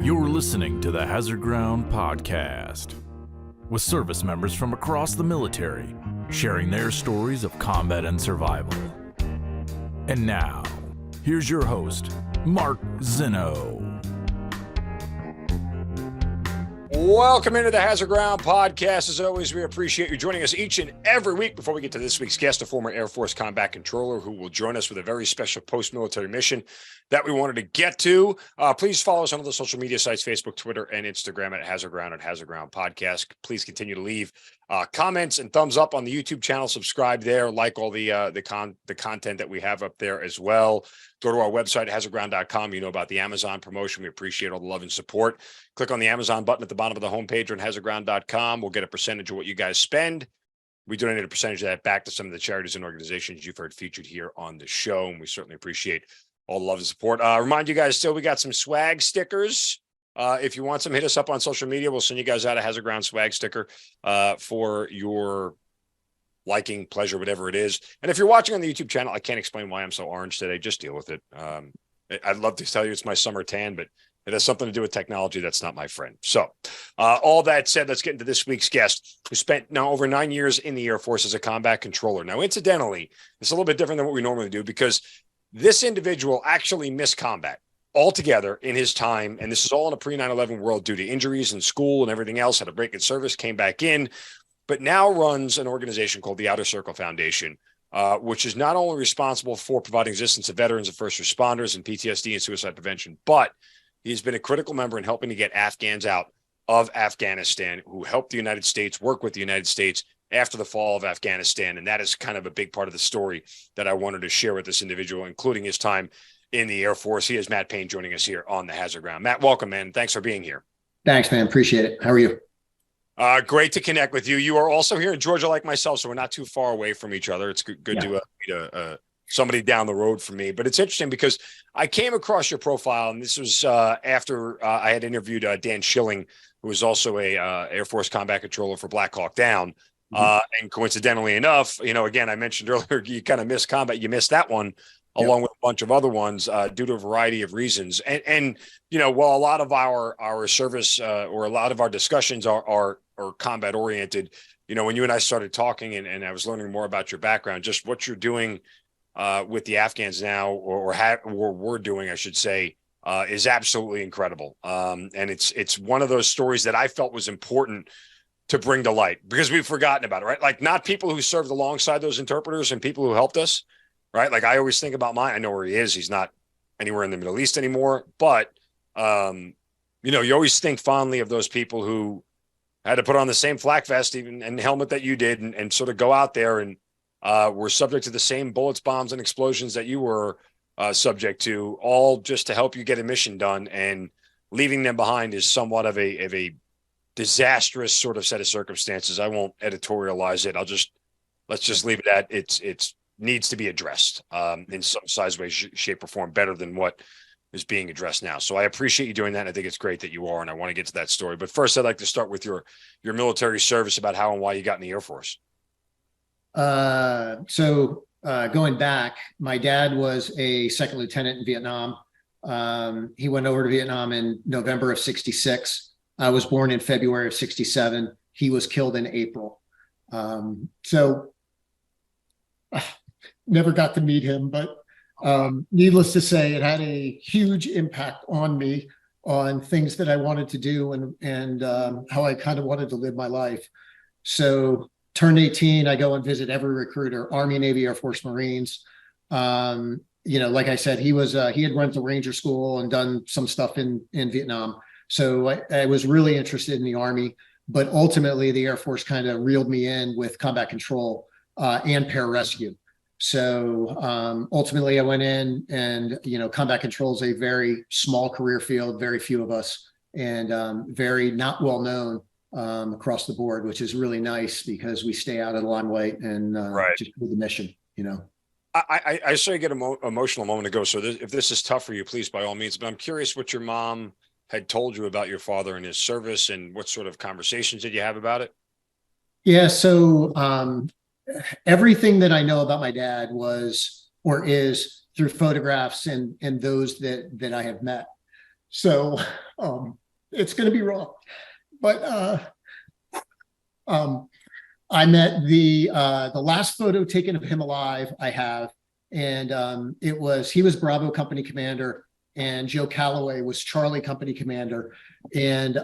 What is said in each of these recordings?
You're listening to the Hazard Ground Podcast, with service members from across the military sharing their stories of combat and survival. And now, here's your host, Mark Zinno. Welcome into the Hazard Ground Podcast. As always, we appreciate you joining us each and every week. Before we get to this week's guest, a former Air Force combat controller who will join us with a very special post-military mission that we wanted to get to. Please follow us on all the social media sites, Facebook, Twitter, and Instagram at Hazard Ground and Hazard Ground Podcast. Please continue to leave comments and thumbs up on the YouTube channel. Subscribe there, like all the content that we have up there as well. Go to our website, hazardground.com. You know about the Amazon promotion. We appreciate all the love and support. Click on the Amazon button at the bottom of the homepage on hazardground.com. We'll get a percentage of what you guys spend. We donate a percentage of that back to some of the charities and organizations you've heard featured here on the show, and we certainly appreciate all the love and support. Remind you guys still, we got some swag stickers. If you want some, hit us up on social media. We'll send you guys out a Hazard Ground swag sticker for your liking, pleasure, whatever it is. And if you're watching on the YouTube channel, I can't explain why I'm so orange today. Just deal with it. I'd love to tell you it's my summer tan, but it has something to do with technology that's not my friend. So all that said, let's get into this week's guest, who spent now over 9 years in the Air Force as a combat controller. Now, incidentally, it's a little bit different than what we normally do because this individual actually missed combat altogether in his time. And this is all in a pre-9/11 world due to injuries in school and everything else, had a break in service, came back in, but now runs an organization called the Outer Circle Foundation, which is not only responsible for providing assistance to veterans and first responders and PTSD and suicide prevention, but he's been a critical member in helping to get Afghans out of Afghanistan who helped the United States, work with the United States after the fall of Afghanistan. And that is kind of a big part of the story that I wanted to share with this individual, including his time in the Air Force. He is Matt Payne joining us here on the Hazard Ground. Matt, welcome, man. Thanks for being here. Thanks, man. Appreciate it. How are you? Great to connect with you. You are also here in Georgia like myself, so we're not too far away from each other. It's good to meet somebody down the road from me. But it's interesting because I came across your profile, and this was after I had interviewed Dan Schilling, who was also a Air Force combat controller for Black Hawk Down. And coincidentally enough, again, I mentioned earlier, you kind of missed combat. You missed that one along with a bunch of other ones due to a variety of reasons. And while a lot of our service or a lot of our discussions are combat oriented, when you and I started talking and I was learning more about your background, just what you're doing with the Afghans now or we're doing, I should say, is absolutely incredible. And it's one of those stories that I felt was important to bring to light because we've forgotten about it, right? Like not people who served alongside those interpreters and people who helped us, right? Like I always think about I know where he is. He's not anywhere in the Middle East anymore, but you always think fondly of those people who had to put on the same flak vest and helmet that you did and sort of go out there and were subject to the same bullets, bombs, and explosions that you were subject to, all just to help you get a mission done. And leaving them behind is somewhat of a disastrous sort of set of circumstances. I won't editorialize it. Let's just leave it at it's needs to be addressed in some size, way, shape, or form better than what is being addressed now. So I appreciate you doing that. And I think it's great that you are, and I want to get to that story. But first, I'd like to start with your military service, about how and why you got in the Air Force. So going back, my dad was a second lieutenant in Vietnam. He went over to Vietnam in November of 66. I was born in February of 67. He was killed in April. So never got to meet him, but needless to say, it had a huge impact on me, on things that I wanted to do and how I kind of wanted to live my life. So turned 18, I go and visit every recruiter, Army, Navy, Air Force, Marines. Like I said, he had run the Ranger School and done some stuff in Vietnam. So I was really interested in the Army, but ultimately the Air Force kind of reeled me in with combat control and pararescue. So ultimately I went in and, combat control is a very small career field, very few of us, and very not well known across the board, which is really nice because we stay out of the limelight and just do the mission, I saw you get emotional a moment ago. So if this is tough for you, please, by all means, but I'm curious what your mom had told you about your father and his service, and what sort of conversations did you have about it? Yeah. So everything that I know about my dad was or is through photographs and those that I have met. So it's going to be raw, but I met the last photo taken of him alive I have, and he was Bravo company commander, and Joe Calloway was Charlie company commander, and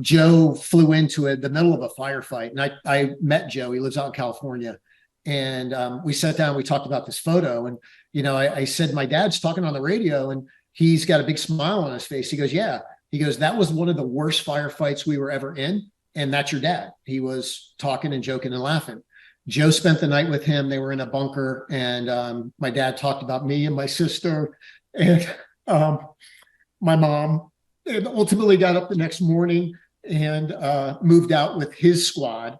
Joe flew into the middle of a firefight, and I met Joe. He lives out in California, and we sat down, we talked about this photo, and I said, my dad's talking on the radio, and he's got a big smile on his face. He goes, yeah. He goes, that was one of the worst firefights we were ever in. And that's your dad. He was talking and joking and laughing. Joe spent the night with him. They were in a bunker. And my dad talked about me and my sister and my mom, and ultimately got up the next morning and moved out with his squad.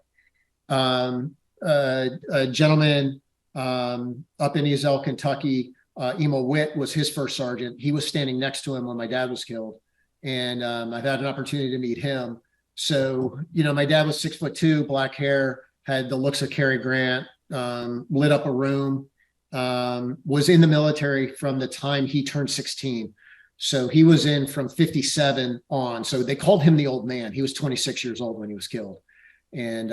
A gentleman up in Easel, Kentucky, Emil Witt was his first sergeant. He was standing next to him when my dad was killed. And I've had an opportunity to meet him. So, my dad was 6'2", black hair, had the looks of Cary Grant, lit up a room, was in the military from the time he turned 16. So he was in from 57 on. So they called him the old man. He was 26 years old when he was killed. And,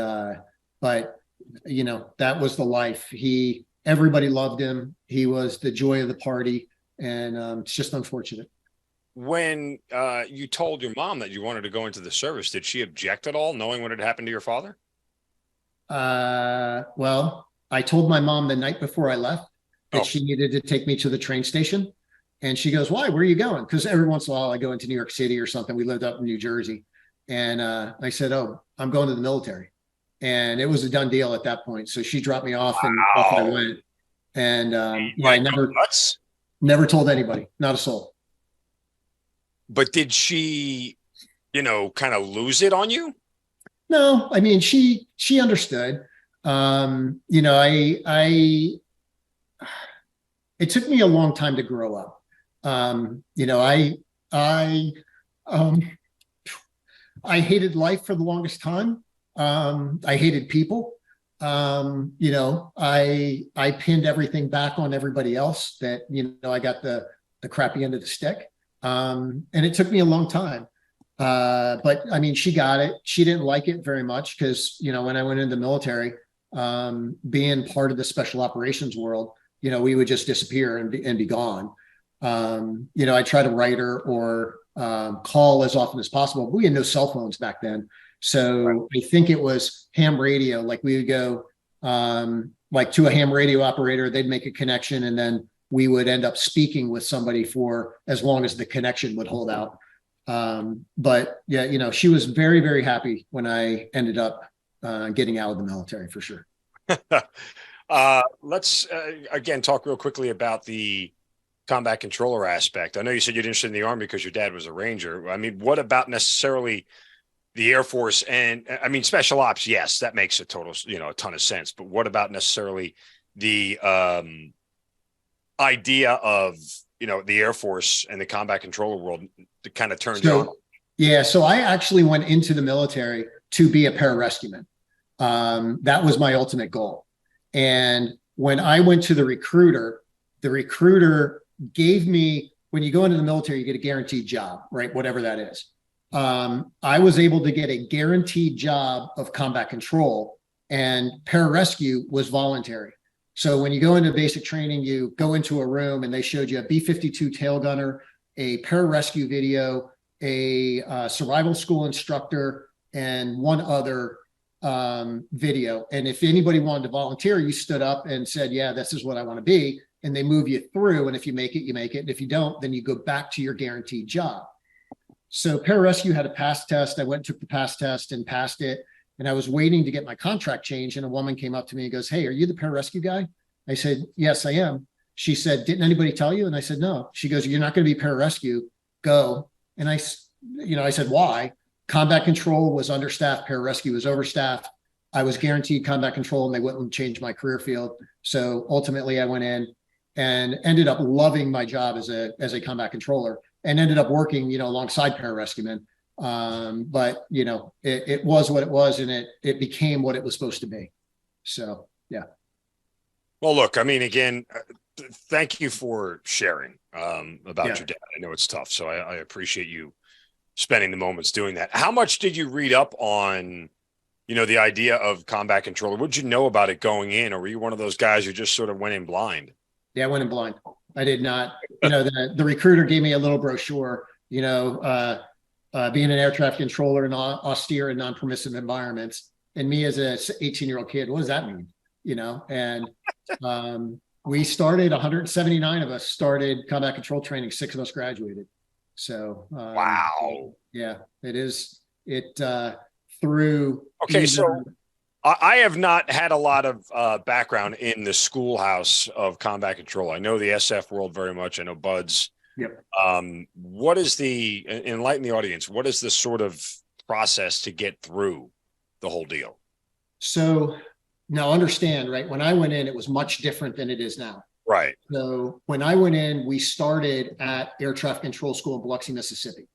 but that was the life. Everybody loved him. He was the joy of the party. And it's just unfortunate. When you told your mom that you wanted to go into the service, did she object at all, knowing what had happened to your father? Well, I told my mom the night before I left that she needed to take me to the train station. And she goes, why? Where are you going? Because every once in a while I go into New York City or something. We lived up in New Jersey. And I said, oh, I'm going to the military. And it was a done deal at that point. So she dropped me off and off I went. And I never told anybody, not a soul. But did she, kind of lose it on you? No, I mean, she understood. It took me a long time to grow up. I hated life for the longest time. I hated people. I pinned everything back on everybody else that, I got the crappy end of the stick. And it took me a long time. But I mean, she got it. She didn't like it very much because, when I went into the military, being part of the special operations world, we would just disappear and be gone. I try to write her or call as often as possible. But we had no cell phones back then. So I think it was ham radio. Like we would go to a ham radio operator, they'd make a connection, and then we would end up speaking with somebody for as long as the connection would hold out. But yeah, she was very, very happy when I ended up getting out of the military, for sure. Let's again talk real quickly about the combat controller aspect. I know you said you're interested in the Army because your dad was a Ranger. I mean, what about necessarily the Air Force? And I mean, special ops, yes, that makes a total, a ton of sense. But what about necessarily the idea of, the Air Force and the combat controller world that kind of turned you on? Yeah. So I actually went into the military to be a pararescueman. That was my ultimate goal. And when I went to the recruiter gave me, when you go into the military, you get a guaranteed job, right? Whatever that is. I was able to get a guaranteed job of combat control, and pararescue was voluntary. So when you go into basic training, you go into a room and they showed you a B-52 tail gunner, a pararescue video, a survival school instructor, and one other video. And if anybody wanted to volunteer, you stood up and said, yeah, this is what I want to be. And they move you through. And if you make it, you make it. And if you don't, then you go back to your guaranteed job. So pararescue had a pass test. I went and took the pass test and passed it. And I was waiting to get my contract changed. And a woman came up to me and goes, hey, are you the pararescue guy? I said, yes, I am. She said, didn't anybody tell you? And I said, no. She goes, you're not going to be pararescue. Go. And I said, why? Combat control was understaffed. Pararescue was overstaffed. I was guaranteed combat control and they wouldn't change my career field. So ultimately I went in and ended up loving my job as a combat controller and ended up working, alongside pararescuemen. But, it was what it was, and it became what it was supposed to be. So Well, look, I mean, again, thank you for sharing about your dad. I know it's tough, so I appreciate you spending the moments doing that. How much did you read up on, the idea of combat controller? What did you know about it going in, or were you one of those guys who just sort of went in blind? Yeah, I went in blind. I did not. The recruiter gave me a little brochure. Being an air traffic controller in austere and non-permissive environments, and me as a 18-year-old kid, what does that mean? And we started 179 of us started combat control training. 6 of us graduated. So wow. Yeah, it is. Through. Okay, so I have not had a lot of background in the schoolhouse of combat control. I know the SF world very much. I know Buds. Yep. What is enlighten the audience? What is the sort of process to get through the whole deal? So now understand, right? When I went in, it was much different than it is now. Right. So when I went in, we started at Air Traffic Control School in Biloxi, Mississippi.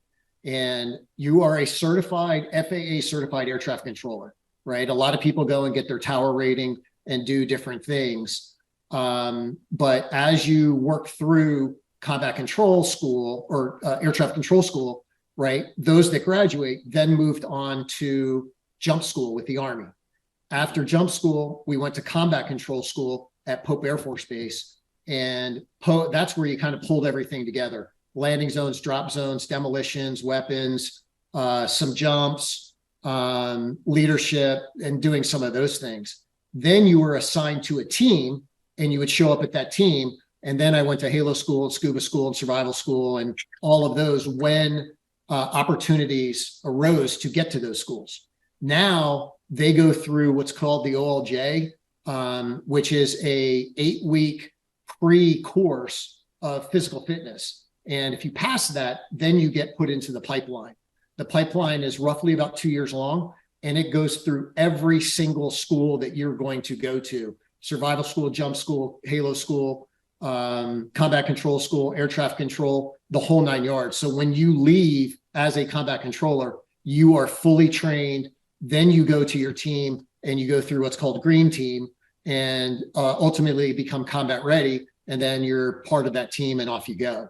And you are a certified, FAA certified air traffic controller, right? A lot of people go and get their tower rating and do different things. But as you work through combat control school or air traffic control school, right? Those that graduate then moved on to jump school with the Army. After jump school, we went to combat control school at Pope Air Force Base. And that's where you kind of pulled everything together. Landing zones, drop zones, demolitions, weapons, some jumps, leadership, and doing some of those things. Then you were assigned to a team and you would show up at that team. And then I went to Halo School and Scuba School and Survival School and all of those when opportunities arose to get to those schools. Now they go through what's called the OLJ, which is a 8-week pre-course of physical fitness. And if you pass that, then you get put into the pipeline. The pipeline is roughly about 2 years long, and it goes through every single school that you're going to go to. Survival school, jump school, Halo school, combat control school, air traffic control, the whole 9 yards. So when you leave as a combat controller, you are fully trained. Then you go to your team and you go through what's called green team and ultimately become combat ready. And then you're part of that team and off you go.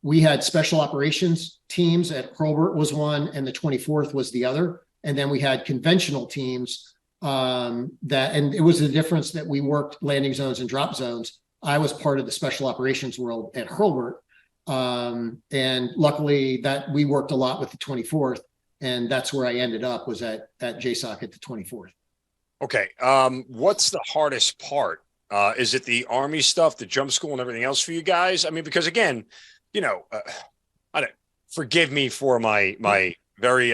We had special operations teams at Hurlburt was one and the 24th was the other. And then we had conventional teams and it was the difference that we worked landing zones and drop zones. I was part of the special operations world at Hurlburt. And luckily that we worked a lot with the 24th, and that's where I ended up was at JSOC at the 24th. Okay. What's the hardest part? Is it the Army stuff, the jump school and everything else for you guys? I mean, because again, forgive me for my very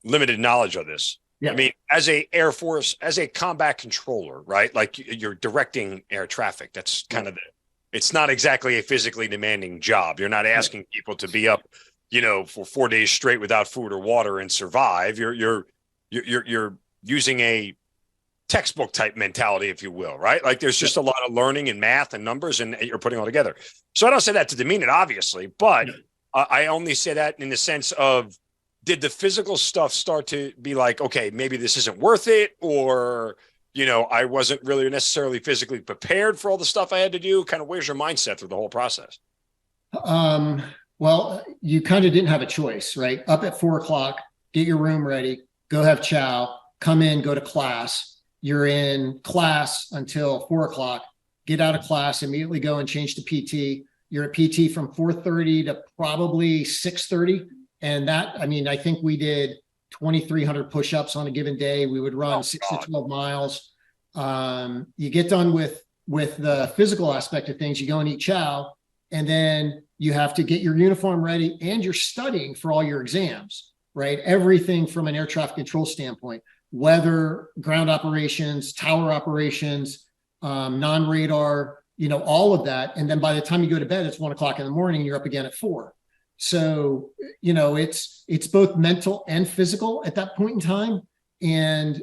limited knowledge of this. Yeah. I mean, as a Air Force, as a combat controller, right? Like you're directing air traffic. That's kind of it's not exactly a physically demanding job. You're not asking people to be up, for 4 days straight without food or water and survive. You're using a textbook type mentality, if you will, right? Like there's just a lot of learning and math and numbers and you're putting all together. So I don't say that to demean it, obviously, but I only say that in the sense of, did the physical stuff start to be like, okay, maybe this isn't worth it, or, I wasn't really necessarily physically prepared for all the stuff I had to do? Kind of where's your mindset through the whole process? Well, you kind of didn't have a choice, right? Up at 4:00, get your room ready, go have chow, come in, go to class. You're in class until 4:00, get out of class, immediately go and change to PT. You're at PT from 4:30 to probably 6:30. And I think we did 2,300 push-ups on a given day. We would run 6 to 12 miles. You get done with the physical aspect of things, you go and eat chow, and then you have to get your uniform ready and you're studying for all your exams, right? Everything from an air traffic control standpoint, weather, ground operations, tower operations, non-radar, all of that. And then by the time you go to bed, it's 1:00 in the morning, you're up again at 4. So, it's both mental and physical at that point in time. And,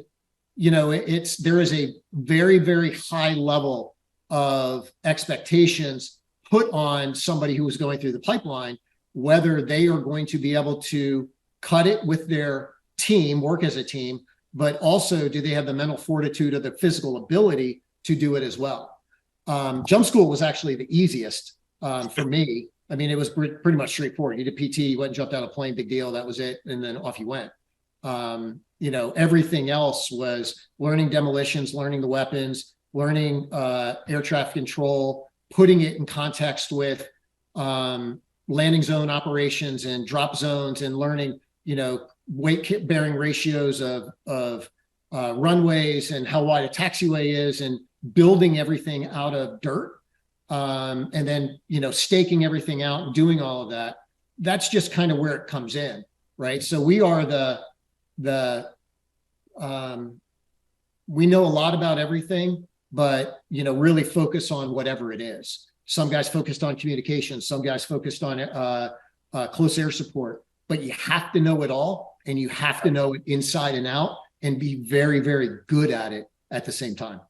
there is a very, very high level of expectations put on somebody who is going through the pipeline, whether they are going to be able to cut it with their team, work as a team, but also do they have the mental fortitude or the physical ability to do it as well? Jump school was actually the easiest for me. I mean, it was pretty much straightforward. You did PT, you went and jumped out of a plane, big deal. That was it. And then off you went. Everything else was learning demolitions, learning the weapons, learning air traffic control, putting it in context with landing zone operations and drop zones, and learning, weight bearing ratios of runways and how wide a taxiway is, and building everything out of dirt. And then, staking everything out and doing all of that. That's just kind of where it comes in, right? So we are we know a lot about everything, but, really focus on whatever it is. Some guys focused on communication, some guys focused on close air support, but you have to know it all, and you have to know it inside and out, and be very, very good at it at the same time.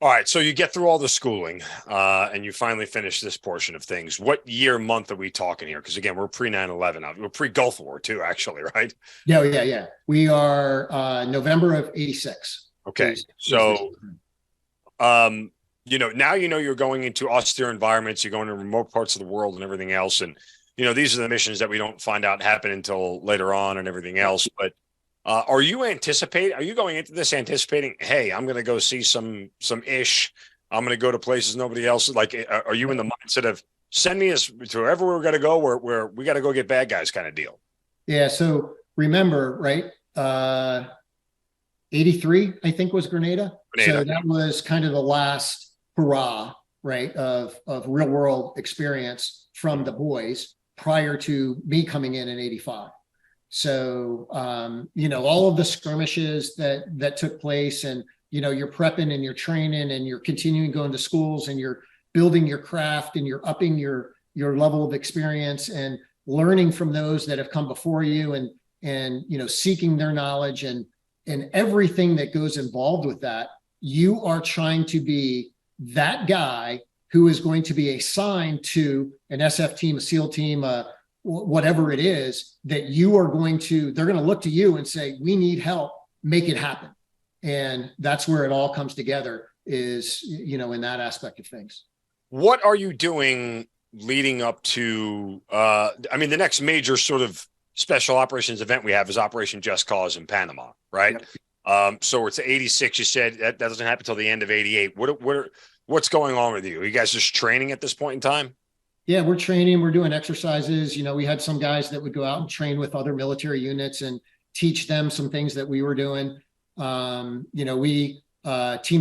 All right, so you get through all the schooling, and you finally finish this portion of things. What year, month are we talking here? Because again, we're pre 9/11. We're pre Gulf War too, actually, right? Yeah. We are November of '86. Okay, so now you're going into austere environments. You're going to remote parts of the world and everything else, and these are the missions that we don't find out happen until later on and everything else. But are you going into this anticipating, hey, I'm going to go see some ish, I'm going to go to places nobody else, like, are you in the mindset of send me to wherever we're going to go, where we got to go get bad guys kind of deal? Yeah. So remember, right. 83, I think, was Grenada. So that was kind of the last hurrah, right, of real world experience from the boys prior to me coming in 85. So, all of the skirmishes that took place, and, you're prepping and you're training and you're continuing going to schools, and you're building your craft, and you're upping your level of experience, and learning from those that have come before you, and seeking their knowledge, and everything that goes involved with that. You are trying to be that guy who is going to be assigned to an SF team, a SEAL team, whatever it is, that they're going to look to you and say, we need help, make it happen. And that's where it all comes together, is, in that aspect of things. What are you doing leading up to, the next major sort of special operations event we have is Operation Just Cause in Panama, right? Yep. So it's 86. You said that doesn't happen until the end of 88. What's going on with you? Are you guys just training at this point in time? Yeah, we're training. We're doing exercises. We had some guys that would go out and train with other military units and teach them some things that we were doing. Team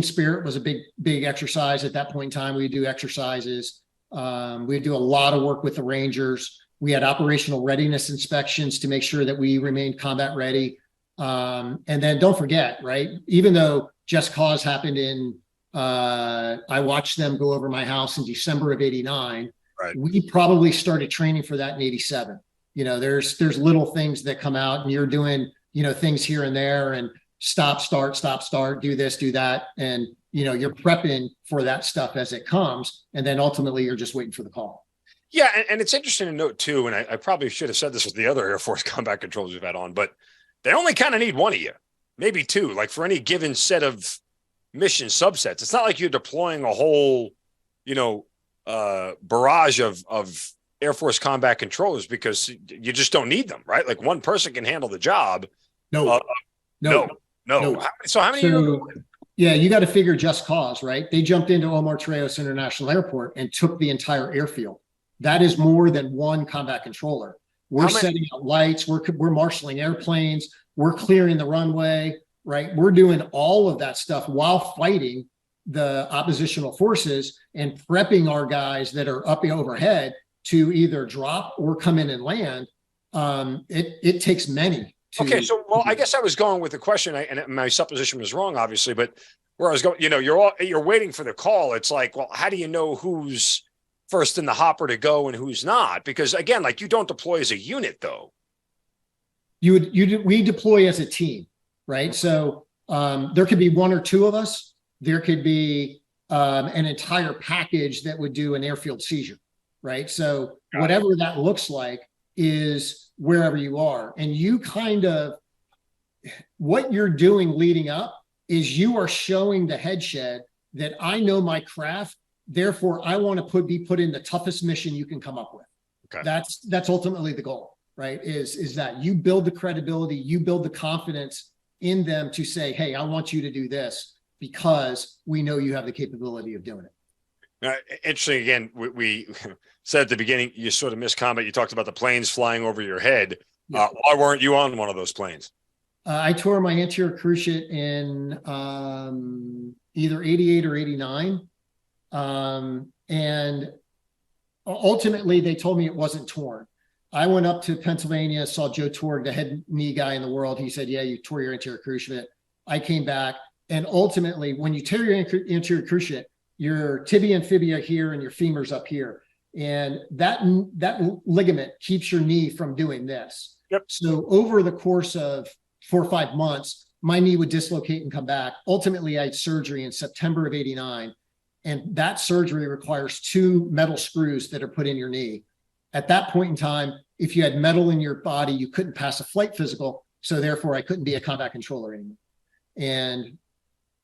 Spirit was a big exercise at that point in time. We do exercises. We do a lot of work with the Rangers. We had operational readiness inspections to make sure that we remained combat ready. And then don't forget, right? Even though Just Cause happened I watched them go over my house in December of 89. Right. We probably started training for that in 87. There's little things that come out, and you're doing, things here and there, and stop, start, do this, do that. And, you're prepping for that stuff as it comes. And then ultimately you're just waiting for the call. Yeah. And it's interesting to note too, and I probably should have said this with the other Air Force combat controllers we've had on, but they only kind of need one of you, maybe two, like for any given set of mission subsets. It's not like you're deploying a whole, barrage of Air Force combat controllers, because you just don't need them, right? Like one person can handle the job. No. So how many? Yeah, you got to figure Just Cause, right? They jumped into Omar Torrijos International Airport and took the entire airfield. That is more than one combat controller. We're setting out lights. We're marshaling airplanes. We're clearing the runway, right? We're doing all of that stuff while fighting the oppositional forces and prepping our guys that are up overhead to either drop or come in and land. It takes many. Okay, so I guess I was going with the question, and my supposition was wrong, obviously. But where I was going, you're waiting for the call. It's like, well, how do you know who's first in the hopper to go and who's not? Because again, like, you don't deploy as a unit, though. We deploy as a team, right? So there could be one or two of us. There could be an entire package that would do an airfield seizure, right? So whatever that looks like is wherever you are. And you kind of, what you're doing leading up is you are showing the head shed that I know my craft. Therefore, I want to be put in the toughest mission you can come up with. Okay. That's ultimately the goal, right? Is that you build the credibility, you build the confidence in them to say, hey, I want you to do this because we know you have the capability of doing it. Interesting. Again, we said at the beginning, you sort of Miscombat. You talked about the planes flying over your head. Yeah. Why weren't you on one of those planes? I tore my anterior cruciate in either 88 or 89. And ultimately, they told me it wasn't torn. I went up to Pennsylvania, saw Joe Torg, the head knee guy in the world. He said, yeah, you tore your anterior cruciate. I came back. And ultimately, when you tear your anterior cruciate, your tibia and fibia here and your femur's up here. And that ligament keeps your knee from doing this. Yep. So over the course of 4 or 5 months, my knee would dislocate and come back. Ultimately, I had surgery in September of 89. And that surgery requires 2 metal screws that are put in your knee. At that point in time, if you had metal in your body, you couldn't pass a flight physical. So therefore, I couldn't be a combat controller anymore. And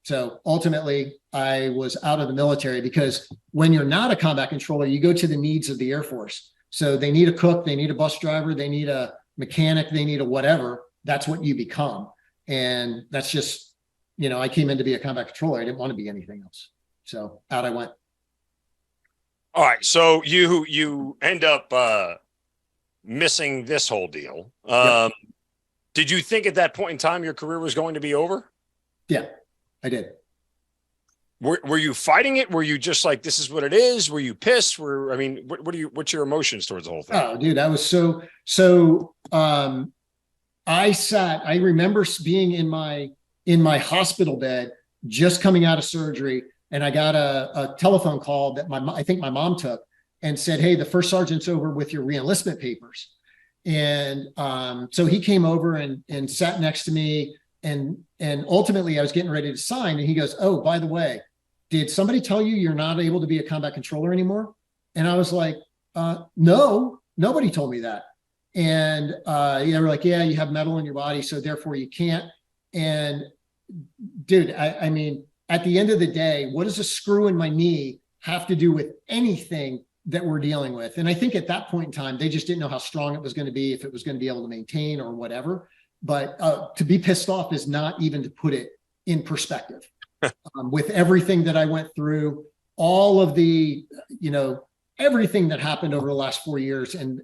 so ultimately, I was out of the military because when you're not a combat controller, you go to the needs of the Air Force. So they need a cook, they need a bus driver, they need a mechanic, they need a whatever. That's what you become. And that's just, I came in to be a combat controller. I didn't want to be anything else. So out I went. All right. So you end up missing this whole deal. Yep. Did you think at that point in time your career was going to be over? Yeah, I did. Were you fighting it? Were you just like, this is what it is? Were you pissed? What's your emotions towards the whole thing? Oh, dude, I was so I remember being in my hospital bed, just coming out of surgery. And I got a telephone call that I think my mom took and said, hey, the first sergeant's over with your reenlistment papers. And so he came over and sat next to me. And ultimately I was getting ready to sign. And he goes, oh, by the way, did somebody tell you you're not able to be a combat controller anymore? And I was like, no, nobody told me that. And they were like, yeah, you have metal in your body, so therefore you can't. And dude, I mean, at the end of the day, what does a screw in my knee have to do with anything that we're dealing with? And I think at that point in time, they just didn't know how strong it was going to be, if it was going to be able to maintain or whatever. But to be pissed off is not even to put it in perspective. With everything that I went through, all of the, everything that happened over the last 4 years and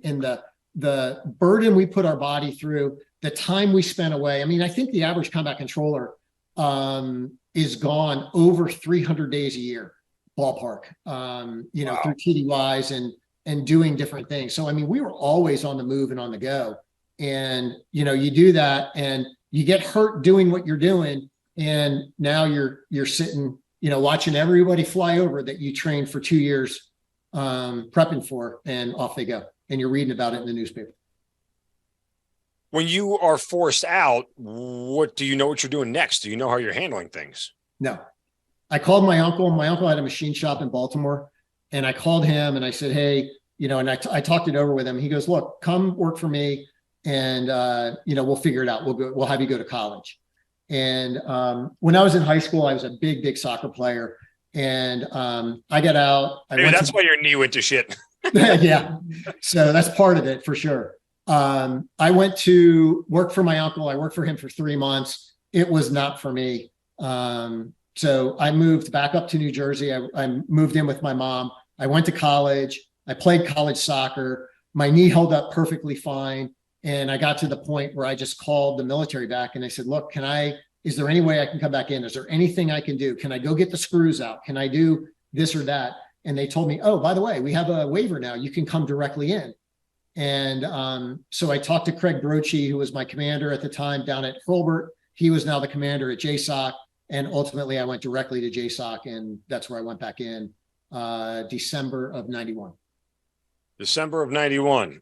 the burden we put our body through, the time we spent away. I mean, I think the average combat controller is gone over 300 days a year, ballpark, wow. Through TDYs and doing different things. So, I mean, we were always on the move and on the go. And, you do that and you get hurt doing what you're doing. And now you're sitting, watching everybody fly over that you trained for 2 years prepping for, and off they go. And you're reading about it in the newspaper. When you are forced out, what do you know what you're doing next? Do you know how you're handling things? No. I called my uncle. My uncle had a machine shop in Baltimore. And I called him and I said, hey, and I talked it over with him. He goes, look, come work for me. And, we'll figure it out. We'll have you go to college. And when I was in high school, I was a big, big soccer player. And I got out. Maybe that's why your knee went to shit. Yeah. So that's part of it for sure. I went to work for my uncle. I worked for him for 3 months. It was not for me. So I moved back up to New Jersey. I moved in with my mom. I went to college. I played college soccer. My knee held up perfectly fine. And I got to the point where I just called the military back and I said, look, is there any way I can come back in? Is there anything I can do? Can I go get the screws out? Can I do this or that? And they told me, oh, by the way, we have a waiver now. You can come directly in. And so I talked to Craig Brochi, who was my commander at the time down at Hurlburt. He was now the commander at JSOC. And ultimately I went directly to JSOC, and that's where I went back in December of 91. December of 91.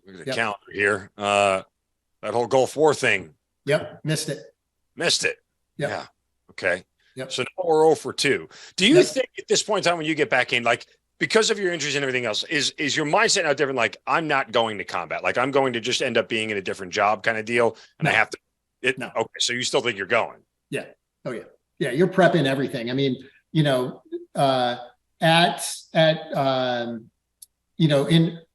Look at the Yep. calendar here. That whole Gulf War thing. Yep. Missed it. Yep. Yeah. Okay. Yep. So now we're 0 for 2. Do you Yep. think at this point in time when you get back in, like, because of your injuries and everything else, is your mindset now different? Like, I'm not going to combat. Like, I'm going to just end up being in a different job kind of deal. And No. I have to. No. Okay, so you still think you're going? Yeah. Oh yeah. Yeah. You're prepping everything. I mean,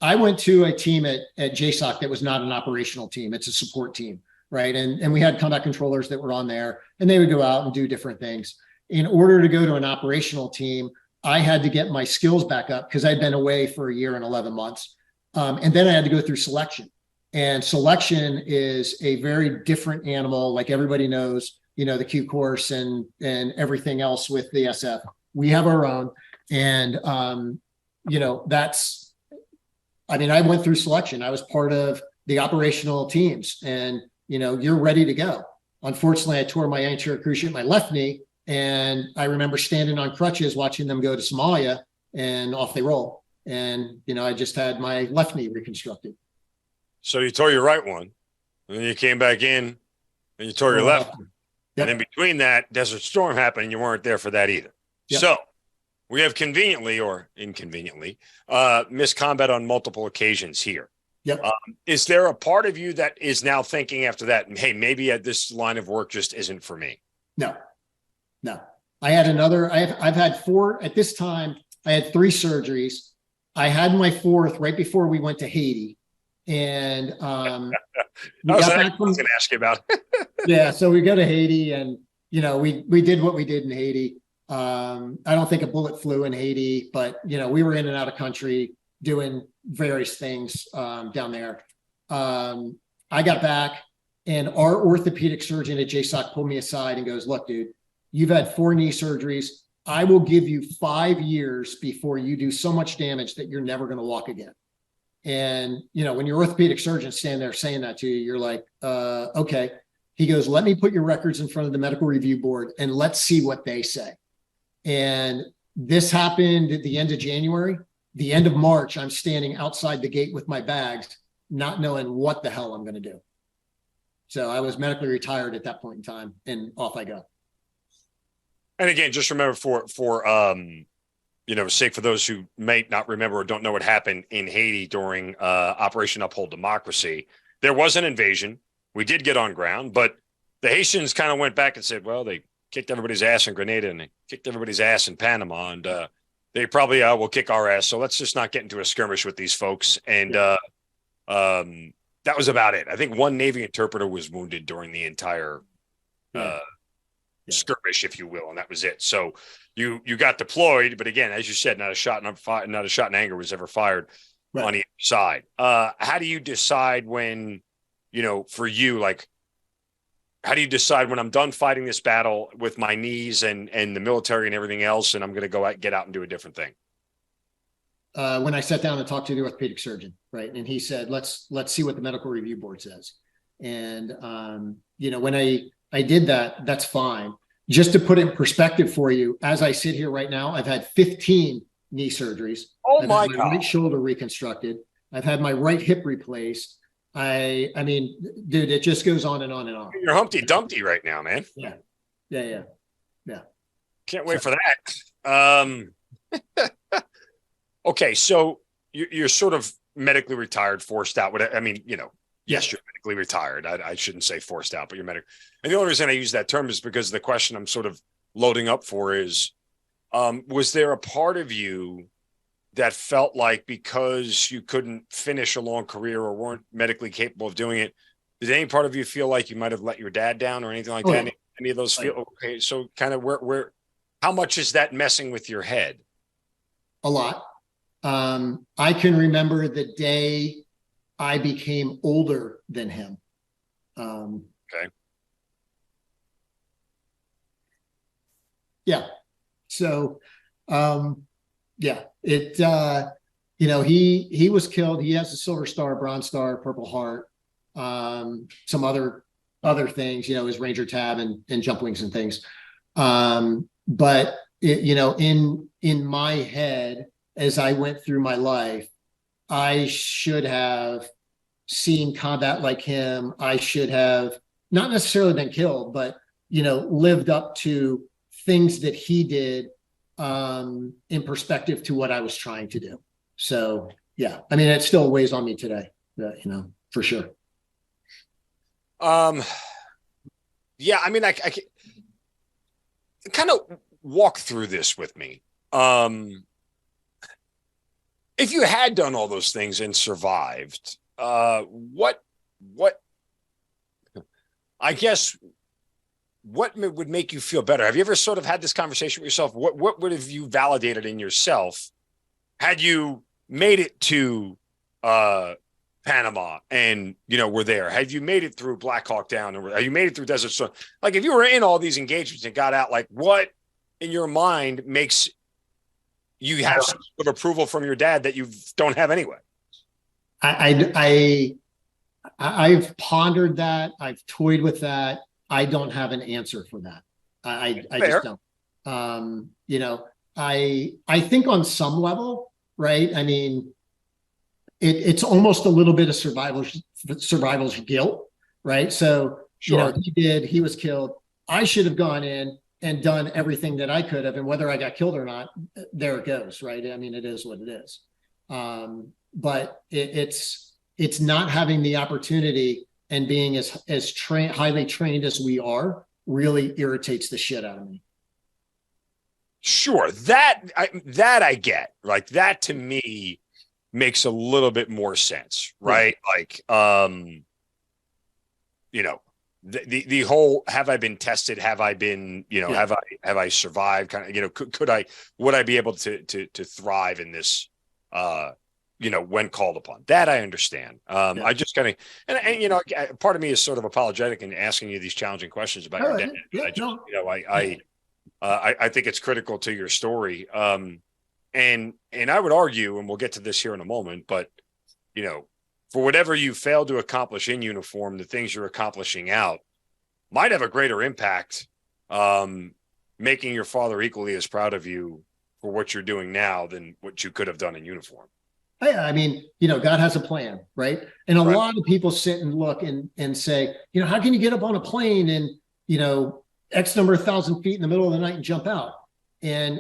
I went to a team at JSOC that was not an operational team. It's a support team, right? And we had combat controllers that were on there, and they would go out and do different things. In order to go to an operational team, I had to get my skills back up because I'd been away for a year and 11 months. And then I had to go through selection. And selection is a very different animal, like everybody knows, the Q course and everything else with the SF. We have our own. And, I went through selection. I was part of the operational teams, and, you're ready to go. Unfortunately, I tore my anterior cruciate, my left knee. And I remember standing on crutches, watching them go to Somalia, and off they roll. And, I just had my left knee reconstructed. So you tore your right one, and then you came back in and you tore your left one. Yep. And in between that, Desert Storm happened, and you weren't there for that either. Yep. So we have conveniently or inconveniently miscombat on multiple occasions here. Yep. Is there a part of you that is now thinking after that, hey, maybe this line of work just isn't for me? No. I've had 4 at this time. I had 3 surgeries. I had my 4th right before we went to Haiti. And I was going to ask you about. Yeah. So we go to Haiti, and, we did what we did in Haiti. I don't think a bullet flew in Haiti, but, we were in and out of country doing various things down there. I got back, and our orthopedic surgeon at JSOC pulled me aside and goes, "Look, dude, you've had 4 knee surgeries. I will give you 5 years before you do so much damage that you're never going to walk again." And, when your orthopedic surgeon's standing there saying that to you, you're like, okay. He goes, "Let me put your records in front of the medical review board, and let's see what they say." And this happened at the end of January. The end of March, I'm standing outside the gate with my bags, not knowing what the hell I'm going to do. So I was medically retired at that point in time, and off I go. And again, just remember for sake for those who may not remember or don't know what happened in Haiti during Operation Uphold Democracy, there was an invasion. We did get on ground, but the Haitians kind of went back and said, well, they kicked everybody's ass in Grenada, and they kicked everybody's ass in Panama, and they probably will kick our ass. So let's just not get into a skirmish with these folks. And that was about it. I think one Navy interpreter was wounded during the entire skirmish, if you will, and that was it. So you got deployed, but again, as you said, not a shot in anger was ever fired on either side. How do you decide when, for you, like, how do you decide when I'm done fighting this battle with my knees and the military and everything else, and I'm going to go out, get out and do a different thing? When I sat down and talked to the orthopedic surgeon, right, and he said, let's see what the medical review board says. And when I did that, that's fine. Just to put it in perspective for you, as I sit here right now, I've had 15 knee surgeries. Oh my God. My right shoulder reconstructed. I've had my right hip replaced. I mean, dude, it just goes on and on and on. You're Humpty Dumpty right now, man. Yeah. Can't wait for that. Okay, so you're sort of medically retired, forced out. Yes, you're medically retired. I shouldn't say forced out, but you're medical. And the only reason I use that term is because the question I'm sort of loading up for is, was there a part of you that felt like because you couldn't finish a long career or weren't medically capable of doing it, did any part of you feel like you might have let your dad down or anything like that? Any of those feel okay? So kind of where, how much is that messing with your head? A lot. I can remember the day I became older than him. Okay. Yeah. So, he was killed. He has a Silver Star, Bronze Star, Purple Heart, some other things, his Ranger tab and jump wings and things. But in my head, as I went through my life, I should have seen combat like him. I should have not necessarily been killed, but, lived up to things that he did in perspective to what I was trying to do. So, yeah, I mean, it still weighs on me today, for sure. Yeah, I mean, I can kind of walk through this with me. If you had done all those things and survived, what I guess what would make you feel better? Have you ever sort of had this conversation with yourself? What would have you validated in yourself had you made it to Panama and were there? Had you made it through Black Hawk Down, or have you made it through Desert Storm? Like, if you were in all these engagements and got out, like, what in your mind makes you have some sort of approval from your dad that you don't have anyway? I've pondered that. I've toyed with that. I don't have an answer for that. I just don't. I think on some level, right? I mean, it's almost a little bit of survival's guilt, right? So, Sure. he was killed. I should have gone in and done everything that I could have. And whether I got killed or not, there it goes, right? I mean, it is what it is. But it's not having the opportunity, and being as highly trained as we are really irritates the shit out of me. Sure. That I get. Like, that to me makes a little bit more sense, right? Like, the whole, have I been tested? Have I been, have I survived? Kind of, would I be able to thrive in this, when called upon? That I understand. I just kind of, and part of me is sort of apologetic in asking you these challenging questions about your dad. I think it's critical to your story. And I would argue, and we'll get to this here in a moment, but for whatever you failed to accomplish in uniform, the things you're accomplishing out might have a greater impact, making your father equally as proud of you for what you're doing now than what you could have done in uniform. Yeah, I mean, God has a plan, right? And a lot of people sit and look and say, how can you get up on a plane and, X number of 1,000 feet in the middle of the night and jump out? And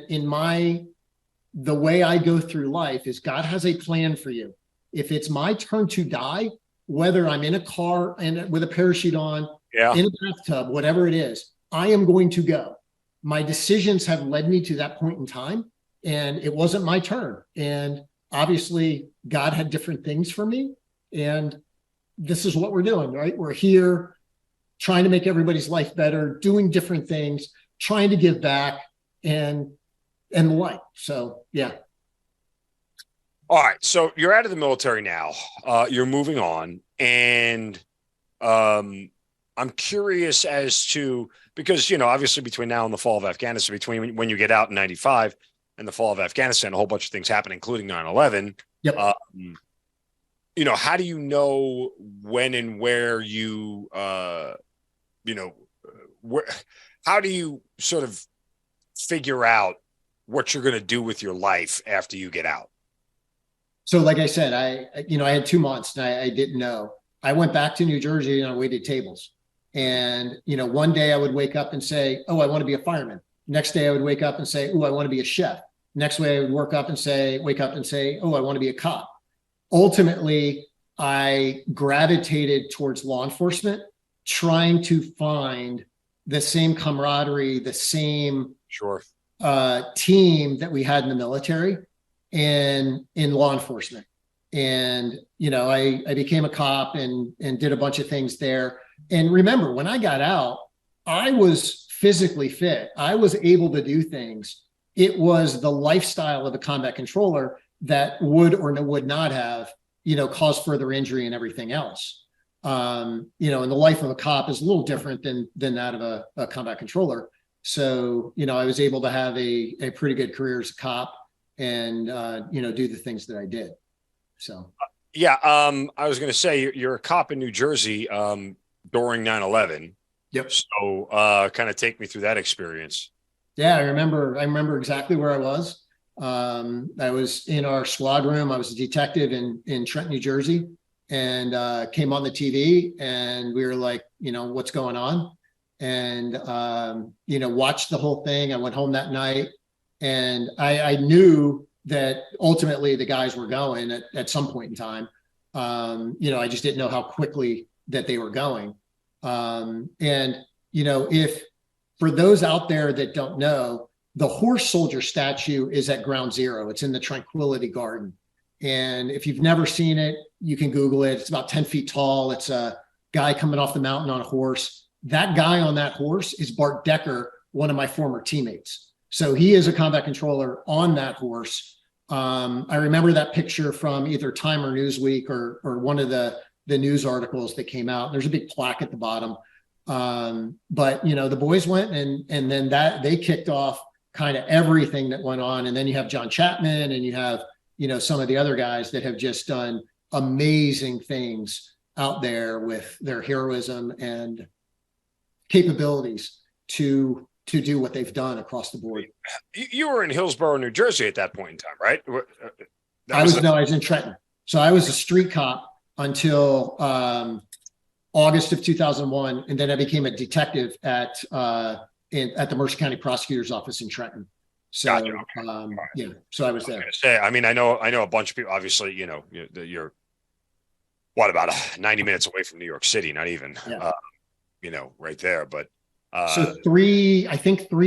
the way I go through life is, God has a plan for you. If it's my turn to die, whether I'm in a car and with a parachute on, in a bathtub, whatever it is, I am going to go. My decisions have led me to that point in time, and it wasn't my turn. And obviously, God had different things for me, and this is what we're doing, right? We're here trying to make everybody's life better, doing different things, trying to give back, and the like. So, yeah. All right. So you're out of the military now. You're moving on. And I'm curious as to, because, obviously between now and the fall of Afghanistan, between when you get out in 95 and the fall of Afghanistan, a whole bunch of things happen, including 9/11. Yep. How do you know when and where you, how do you sort of figure out what you're going to do with your life after you get out? So, like I said, I had 2 months and I didn't know. I went back to New Jersey and I waited tables. And, one day I would wake up and say, oh, I want to be a fireman. Next day I would wake up and say, oh, I want to be a chef. Next way I would wake up and say, oh, I want to be a cop. Ultimately, I gravitated towards law enforcement, trying to find the same camaraderie, the same team that we had in the military and in law enforcement. And, I became a cop and did a bunch of things there. And remember, when I got out, I was physically fit. I was able to do things. It was the lifestyle of a combat controller that would or would not have, caused further injury and everything else. And the life of a cop is a little different than that of a combat controller. So, I was able to have a pretty good career as a cop and, do the things that I did. So. Yeah. I was going to say you're a cop in New Jersey during 9/11. Yep. So kind of take me through that experience. Yeah, I remember exactly where I was. I was in our squad room. I was a detective in Trenton, New Jersey, and came on the TV, and we were like, what's going on? And, watched the whole thing. I went home that night, and I knew that ultimately the guys were going at some point in time. I just didn't know how quickly that they were going. And if for those out there that don't know, the horse soldier statue is at ground zero. It's in the Tranquility Garden. And if you've never seen it, you can Google it. It's about 10 feet tall. It's a guy coming off the mountain on a horse. That guy on that horse is Bart Decker, one of my former teammates. So he is a combat controller on that horse. I remember that picture from either Time or Newsweek or one of the news articles that came out. There's a big plaque at the bottom. But the boys went and then that they kicked off kind of everything that went on. And then you have John Chapman and you have, some of the other guys that have just done amazing things out there with their heroism and capabilities to do what they've done across the board. You were in Hillsborough, New Jersey at that point in time, right? I was in Trenton. So I was a street cop until August of 2001. And then I became a detective at the Mercer County Prosecutor's Office in Trenton. So, gotcha. So I was there. I know a bunch of people, obviously, you're what, about 90 minutes away from New York City, not even, right there. But so 3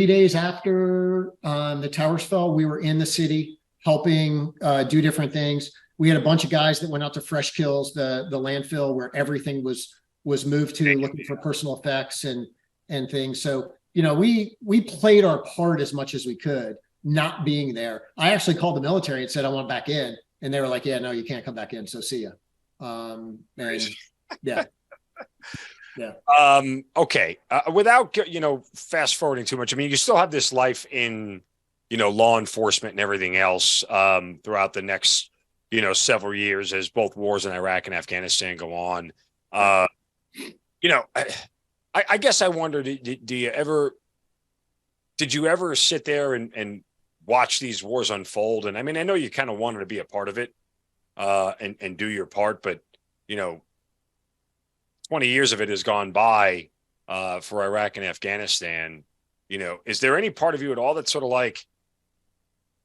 days after the towers fell, we were in the city helping do different things. We had a bunch of guys that went out to Fresh Kills, the landfill where everything was moved to, looking for personal effects and things. So, we played our part as much as we could, not being there. I actually called the military and said, I want back in. And they were like, yeah, no, you can't come back in. So see ya. Yeah. Okay. Without, fast forwarding too much, I mean, you still have this life in, law enforcement and everything else, throughout the next, several years as both wars in Iraq and Afghanistan go on. I guess I wonder, did you ever sit there and watch these wars unfold? And I mean, I know you kind of wanted to be a part of it, and do your part, but 20 years of it has gone by, for Iraq and Afghanistan. Is there any part of you at all that's sort of like,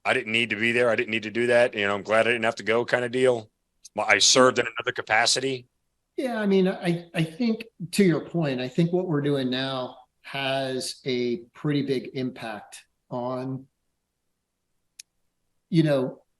I didn't need to be there, I didn't need to do that, I'm glad I didn't have to go kind of deal? I served in another capacity. Yeah, I mean, I think to your point, I think what we're doing now has a pretty big impact on,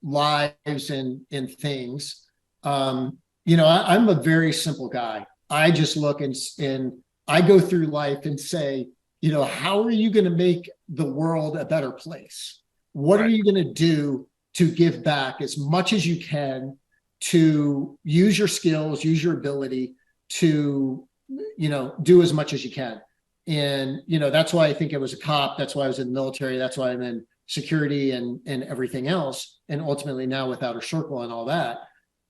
lives and things. I'm a very simple guy. I just look and I go through life and say, how are you going to make the world a better place? What are you going to do to give back as much as you can, to use your skills, use your ability to, do as much as you can. And, that's why I think I was a cop. That's why I was in the military. That's why I'm in security and everything else. And ultimately now with Outer Circle and all that,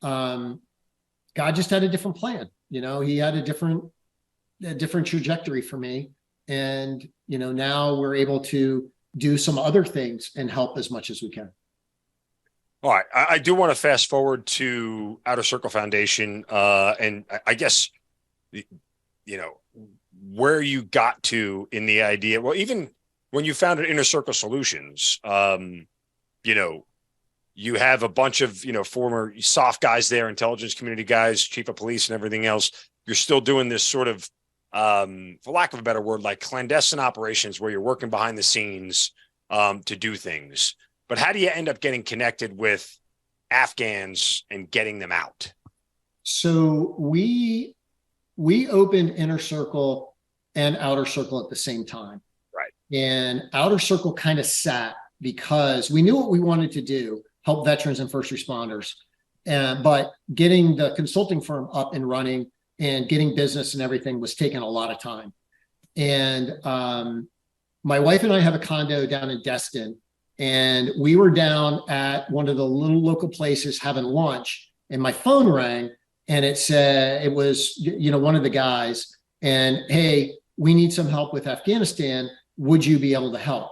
God just had a different plan. He had a different trajectory for me. And, now we're able to do some other things and help as much as we can. All right. I do want to fast forward to Outer Circle Foundation, and I guess, where you got to in the idea. Well, even when you founded Inner Circle Solutions, you have a bunch of, former soft guys there, intelligence community guys, chief of police and everything else. You're still doing this sort of, for lack of a better word, like clandestine operations where you're working behind the scenes to do things. But how do you end up getting connected with Afghans and getting them out? So we opened Inner Circle and Outer Circle at the same time. Right. And Outer Circle kind of sat because we knew what we wanted to do, help veterans and first responders. But getting the consulting firm up and running and getting business and everything was taking a lot of time. And my wife and I have a condo down in Destin. And we were down at one of the little local places having lunch, and my phone rang, and it said, it was, one of the guys, and hey, we need some help with Afghanistan. Would you be able to help?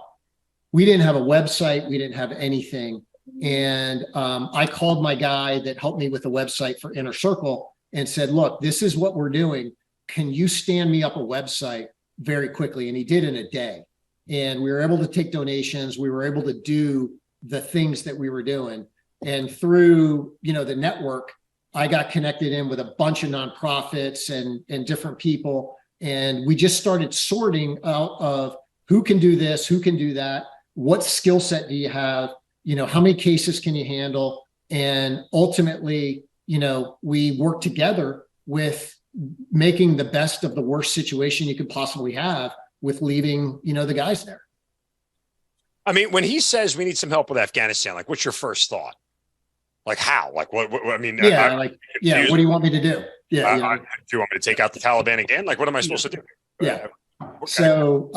We didn't have a website. We didn't have anything. And I called my guy that helped me with the website for Inner Circle and said, look, this is what we're doing. Can you stand me up a website very quickly? And he did in a day. And we were able to take donations. We were able to do the things that we were doing. And through, the network, I got connected in with a bunch of nonprofits and different people And we just started sorting out of who can do this, who can do that, what skill set do you have, how many cases can you handle? And ultimately, we work together with making the best of the worst situation you could possibly have with leaving, the guys there. I mean, when he says we need some help with Afghanistan, like, what's your first thought? Like, how? Like, what I mean, yeah, what do you want me to do? Yeah. Do you want me to take out the Taliban again? Like, what am I supposed to do? Yeah. So,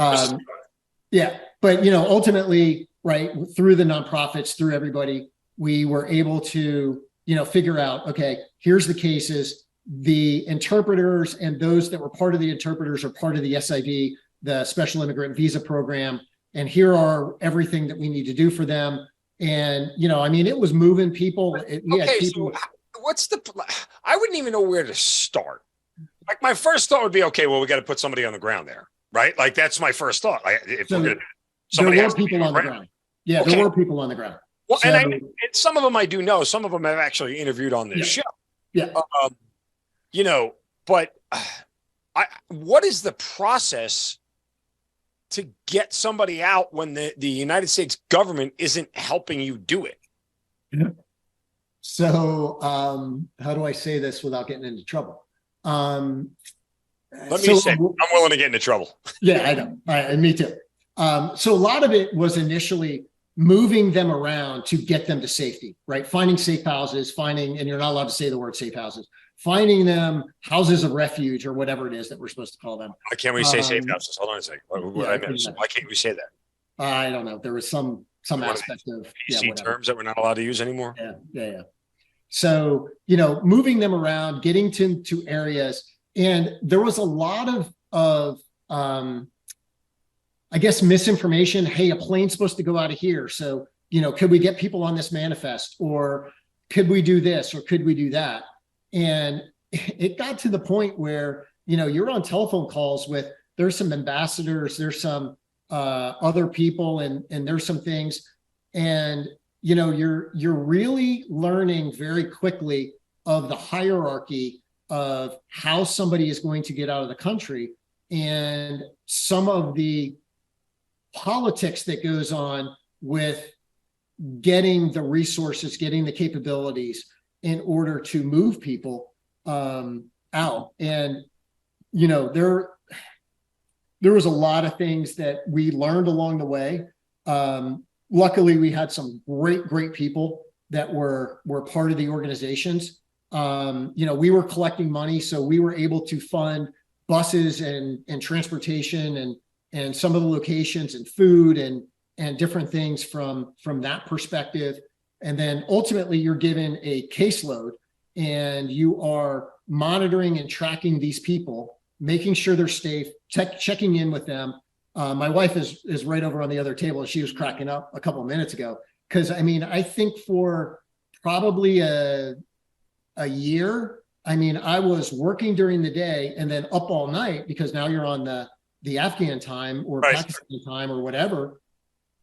yeah, but, ultimately, right, through the nonprofits, through everybody, we were able to, figure out, okay, here's the cases. The interpreters and those that were part of the interpreters are part of the SIV, the Special Immigrant Visa Program. And here are everything that we need to do for them. And, it was moving people. So I wouldn't even know where to start. Like, my first thought would be, okay, well, we got to put somebody on the ground there, right? Like, that's my first thought. There were people on the ground. Yeah, okay. There were people on the ground. Well, and some of them I do know. Some of them I've actually interviewed on this show. Yeah. But what is the process to get somebody out when the United States government isn't helping you do it? Yeah. So, how do I say this without getting into trouble? Let me say, I'm willing to get into trouble. Yeah, I know. And me too. So a lot of it was initially moving them around to get them to safety, right? Finding safe houses, and you're not allowed to say the word safe houses, finding them houses of refuge or whatever it is that we're supposed to call them. Why can't we say safe houses? Hold on a second. Why can't we say that? I don't know. There was some aspect of PC terms that we're not allowed to use anymore. Yeah. So, moving them around, getting to areas, and there was a lot of I guess, misinformation. Hey, a plane's supposed to go out of here. So, could we get people on this manifest, or could we do this, or could we do that? And it got to the point where, you're on telephone calls with, there's some ambassadors, there's some other people, and there's some things. And, you're really learning very quickly of the hierarchy of how somebody is going to get out of the country, and some of the politics that goes on with getting the resources, getting the capabilities in order to move people out. And, there was a lot of things that we learned along the way. Luckily, we had some great people that were part of the organizations. We were collecting money, so we were able to fund buses and transportation and some of the locations and food and different things from that perspective. And then ultimately you're given a caseload, and you are monitoring and tracking these people, making sure they're safe, checking in with them. My wife is right over on the other table, and she was cracking up a couple of minutes ago. Cause I think for probably a year, I was working during the day and then up all night, because now you're on the Afghan time or Pakistan time or whatever.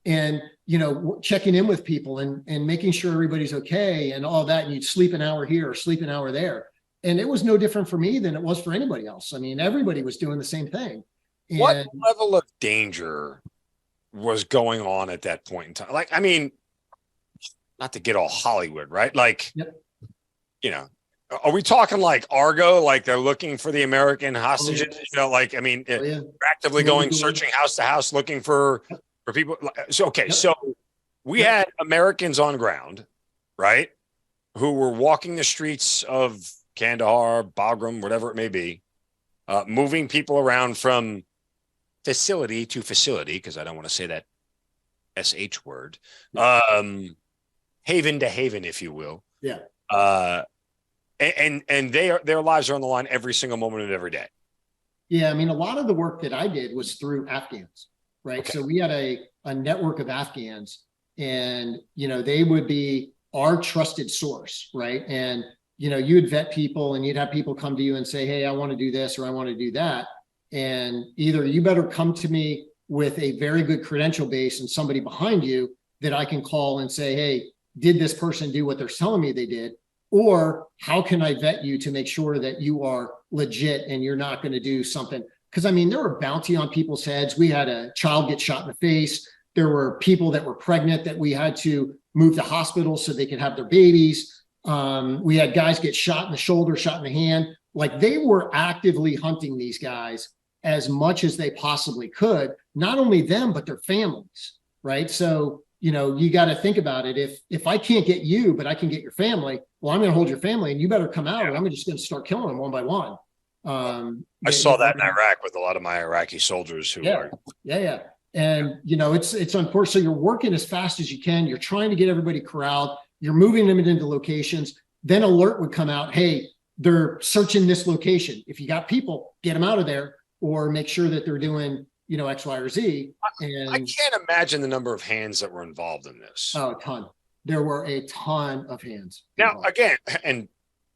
And, checking in with people and making sure everybody's okay and all that. And you'd sleep an hour here or sleep an hour there. And it was no different for me than it was for anybody else. Everybody was doing the same thing. And what level of danger was going on at that point in time? Like, not to get all Hollywood, right? Like, yep. Are we talking like Argo, like they're looking for the American hostages? They're actively going, searching house to house, looking for people. So we had Americans on ground, right, who were walking the streets of Kandahar, Bagram, whatever it may be, moving people around from facility to facility, because I don't want to say that SH word, haven to haven, if you will. Yeah. And their lives are on the line every single moment of every day. Yeah, a lot of the work that I did was through Afghans, right? Okay. So we had a network of Afghans, and they would be our trusted source, right? And you'd vet people, and you'd have people come to you and say, hey, I want to do this or I want to do that. And either you better come to me with a very good credential base and somebody behind you that I can call and say, hey, did this person do what they're telling me they did? Or how can I vet you to make sure that you are legit and you're not going to do something? Because I mean, there were bounty on people's heads. We had a child get shot in the face. There were people that were pregnant that we had to move to hospitals so they could have their babies. We had guys get shot in the shoulder, shot in the hand. Like, they were actively hunting these guys as much as they possibly could. Not only them, but their families, right? So, you know, you got to think about it. If I can't get you, but I can get your family, well, I'm going to hold your family, and you better come out, or I'm just going to start killing them one by one. I saw that in Iraq with a lot of my Iraqi soldiers who are. Yeah. And, you know, it's unfortunate. So you're working as fast as you can. You're trying to get everybody corralled. You're moving them into locations. Then alert would come out, hey, they're searching this location. If you got people, get them out of there, or make sure that they're doing, you know, X, Y, or Z. And I can't imagine the number of hands that were involved in this. Oh, a ton. There were a ton of hands. Now, involved. again, and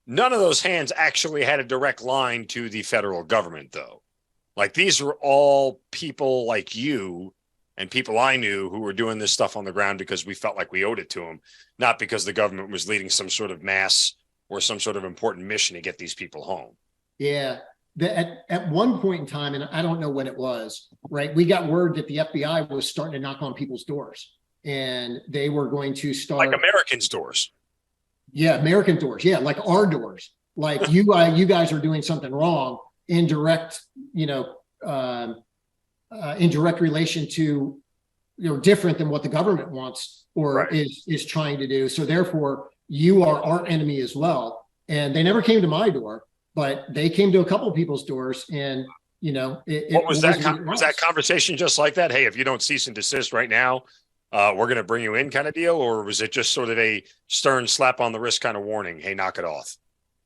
none of those hands actually had a direct line to the federal government, though. Like, these were all people like you and people I knew who were doing this stuff on the ground because we felt like we owed it to them, not because the government was leading some sort of mass or some sort of important mission to get these people home. Yeah. At one point in time, and I don't know when it was, right, we got word that the FBI was starting to knock on people's doors, and they were going to start. Like Americans' doors. Yeah, American doors. Yeah, like our doors. Like, you guys are doing something wrong in direct, you know, in direct relation to, you know, different than what the government wants or is trying to do. So therefore, you are our enemy as well. And they never came to my door, but they came to a couple of people's doors. And, you know, what was that? Was that conversation just like that? Hey, if you don't cease and desist right now, we're going to bring you in kind of deal? Or was it just sort of a stern slap on the wrist kind of warning? Hey, knock it off.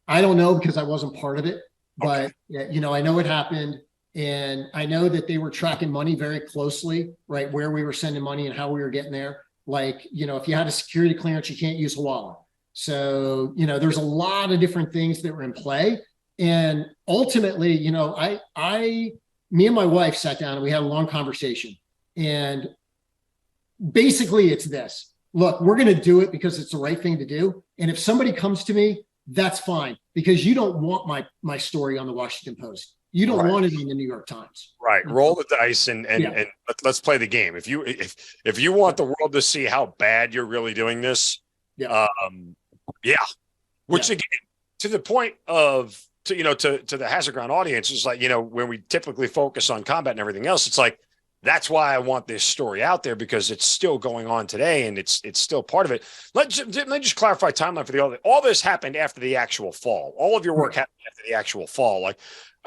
I don't know, because I wasn't part of it, but you know, I know it happened, and I know that they were tracking money very closely, right? Where we were sending money and how we were getting there. Like, you know, if you had a security clearance, you can't use Hawala. So, you know, there's a lot of different things that were in play. And ultimately, you know, me and my wife sat down and we had a long conversation, and basically it's this: look, we're going to do it because it's the right thing to do. And if somebody comes to me, that's fine, because you don't want my story on the Washington Post. You don't want it in the New York Times. Right. Roll the dice and let's play the game. If you want the world to see how bad you're really doing this, which again, to the point of, to the Hazard Ground audience, is like, you know, when we typically focus on combat and everything else, it's like, that's why I want this story out there, because it's still going on today and it's still part of it. Let me just clarify timeline for the other. All this happened after the actual fall. All of your work happened after the actual fall. Like,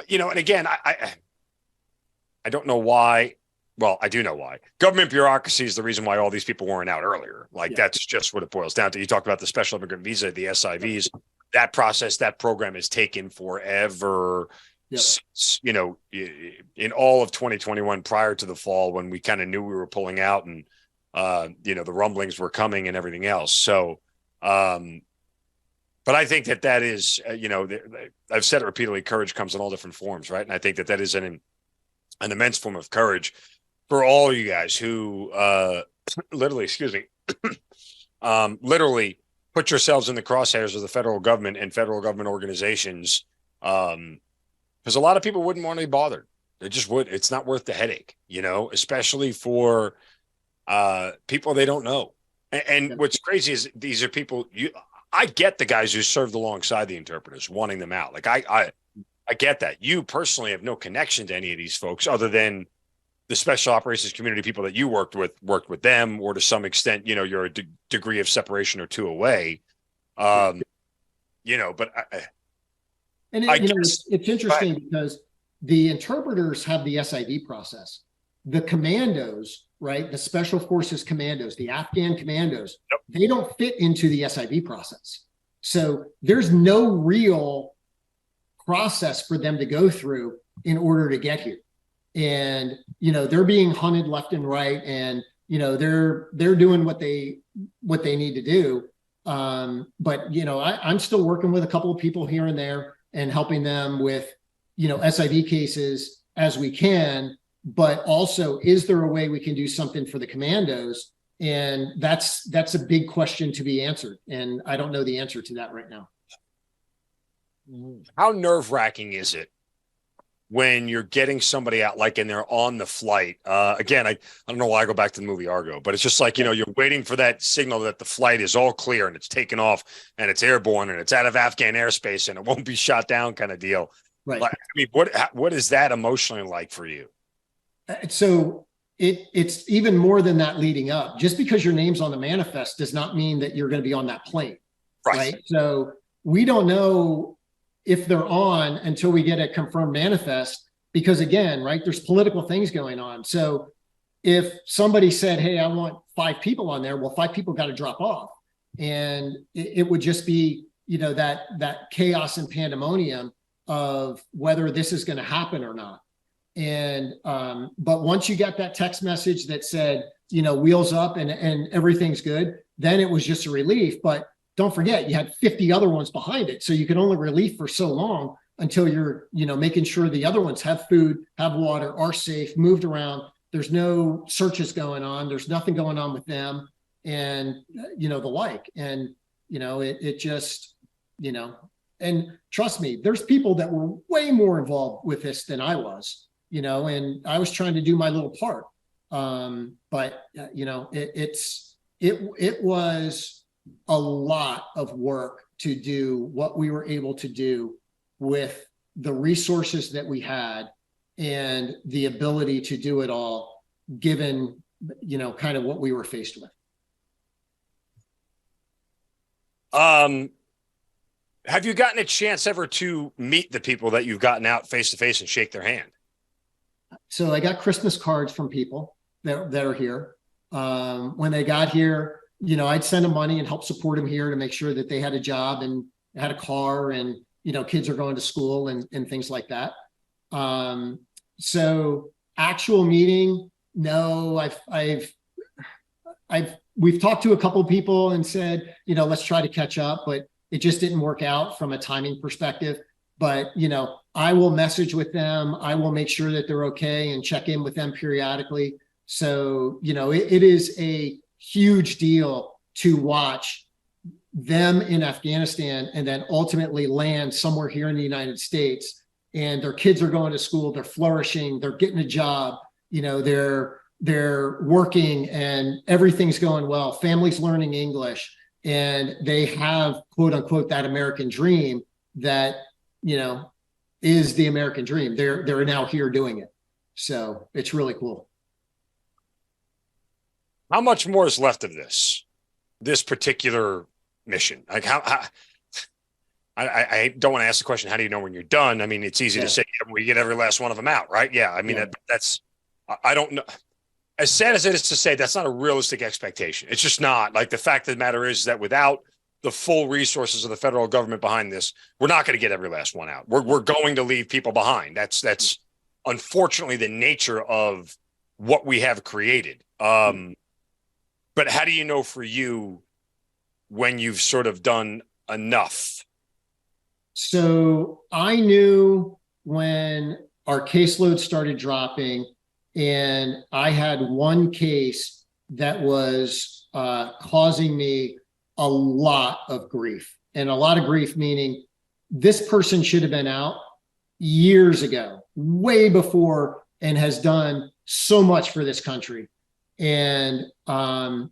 you know, and again, I don't know why. Well, I do know why. Government bureaucracy is the reason why all these people weren't out earlier. Like, that's just what it boils down to. You talked about the special immigrant visa, the SIVs. That process, that program has taken forever. You know, in all of 2021, prior to the fall, when we kind of knew we were pulling out, and you know, the rumblings were coming and everything else. So, but I think that is, you know, I've said it repeatedly, courage comes in all different forms, right? And I think that is an immense form of courage for all you guys who literally put yourselves in the crosshairs of the federal government and federal government organizations. Because a lot of people wouldn't want to be bothered. They just would. It's not worth the headache, you know, especially for people they don't know. And what's crazy is these are people, I get the guys who served alongside the interpreters wanting them out. Like, I get that. You personally have no connection to any of these folks other than the special operations community people that you worked with them, or to some extent, you know, you're a degree of separation or two away. You know, but you know, it's interesting because the interpreters have the SIV process. The commandos, right? The special forces commandos, the Afghan commandos, they don't fit into the SIV process. So there's no real process for them to go through in order to get here. And, you know, they're being hunted left and right, and, you know, they're doing what they need to do. But, you know, I'm still working with a couple of people here and there and helping them with, you know, SIV cases as we can, but also, is there a way we can do something for the commandos? And that's a big question to be answered. And I don't know the answer to that right now. How nerve-wracking is it when you're getting somebody out, like, and they're on the flight. Again, I don't know why I go back to the movie Argo, but it's just like, you're waiting for that signal that the flight is all clear and it's taken off and it's airborne and it's out of Afghan airspace and it won't be shot down, kind of deal. Right. Like, I mean, what is that emotionally like for you? So it's even more than that leading up. Just because your name's on the manifest does not mean that you're going to be on that plane. Right. So we don't know if they're on until we get a confirmed manifest, because again, right, there's political things going on. So if somebody said, hey, I want 5 people on there, well, 5 people got to drop off. And it would just be, that chaos and pandemonium of whether this is going to happen or not. And, but once you got that text message that said, wheels up and everything's good, then it was just a relief. But don't forget, you had 50 other ones behind it. So you can only relief for so long until you're, making sure the other ones have food, have water, are safe, moved around. There's no searches going on. There's nothing going on with them and, the like. And, it just, and trust me, there's people that were way more involved with this than I was, and I was trying to do my little part. But, it was a lot of work to do what we were able to do with the resources that we had and the ability to do it all, given, kind of what we were faced with. Have you gotten a chance ever to meet the people that you've gotten out face to face and shake their hand? So I got Christmas cards from people that are here. When they got here, I'd send them money and help support them here to make sure that they had a job and had a car and, kids are going to school and things like that. So actual meeting, no, we've talked to a couple of people and said, let's try to catch up, but it just didn't work out from a timing perspective. But, I will message with them. I will make sure that they're okay and check in with them periodically. So, it is a huge deal to watch them in Afghanistan and then ultimately land somewhere here in the United States, and their kids are going to school, they're flourishing, they're getting a job, they're working and everything's going well, families learning English, and they have, quote unquote, that American dream that, is the American dream. They're now here doing it. So it's really cool. How much more is left of this particular mission? Like, I don't want to ask the question, how do you know when you're done? I mean, it's easy to say, we get every last one of them out, right? Yeah. I mean, I don't know. As sad as it is to say, that's not a realistic expectation. It's just not. Like, the fact of the matter is that without the full resources of the federal government behind this, we're not going to get every last one out. We're going to leave people behind. That's unfortunately the nature of what we have created. But how do you know for you when you've sort of done enough? So I knew when our caseload started dropping and I had one case that was causing me a lot of grief, and a lot of grief meaning this person should have been out years ago, way before, and has done so much for this country. And, I'm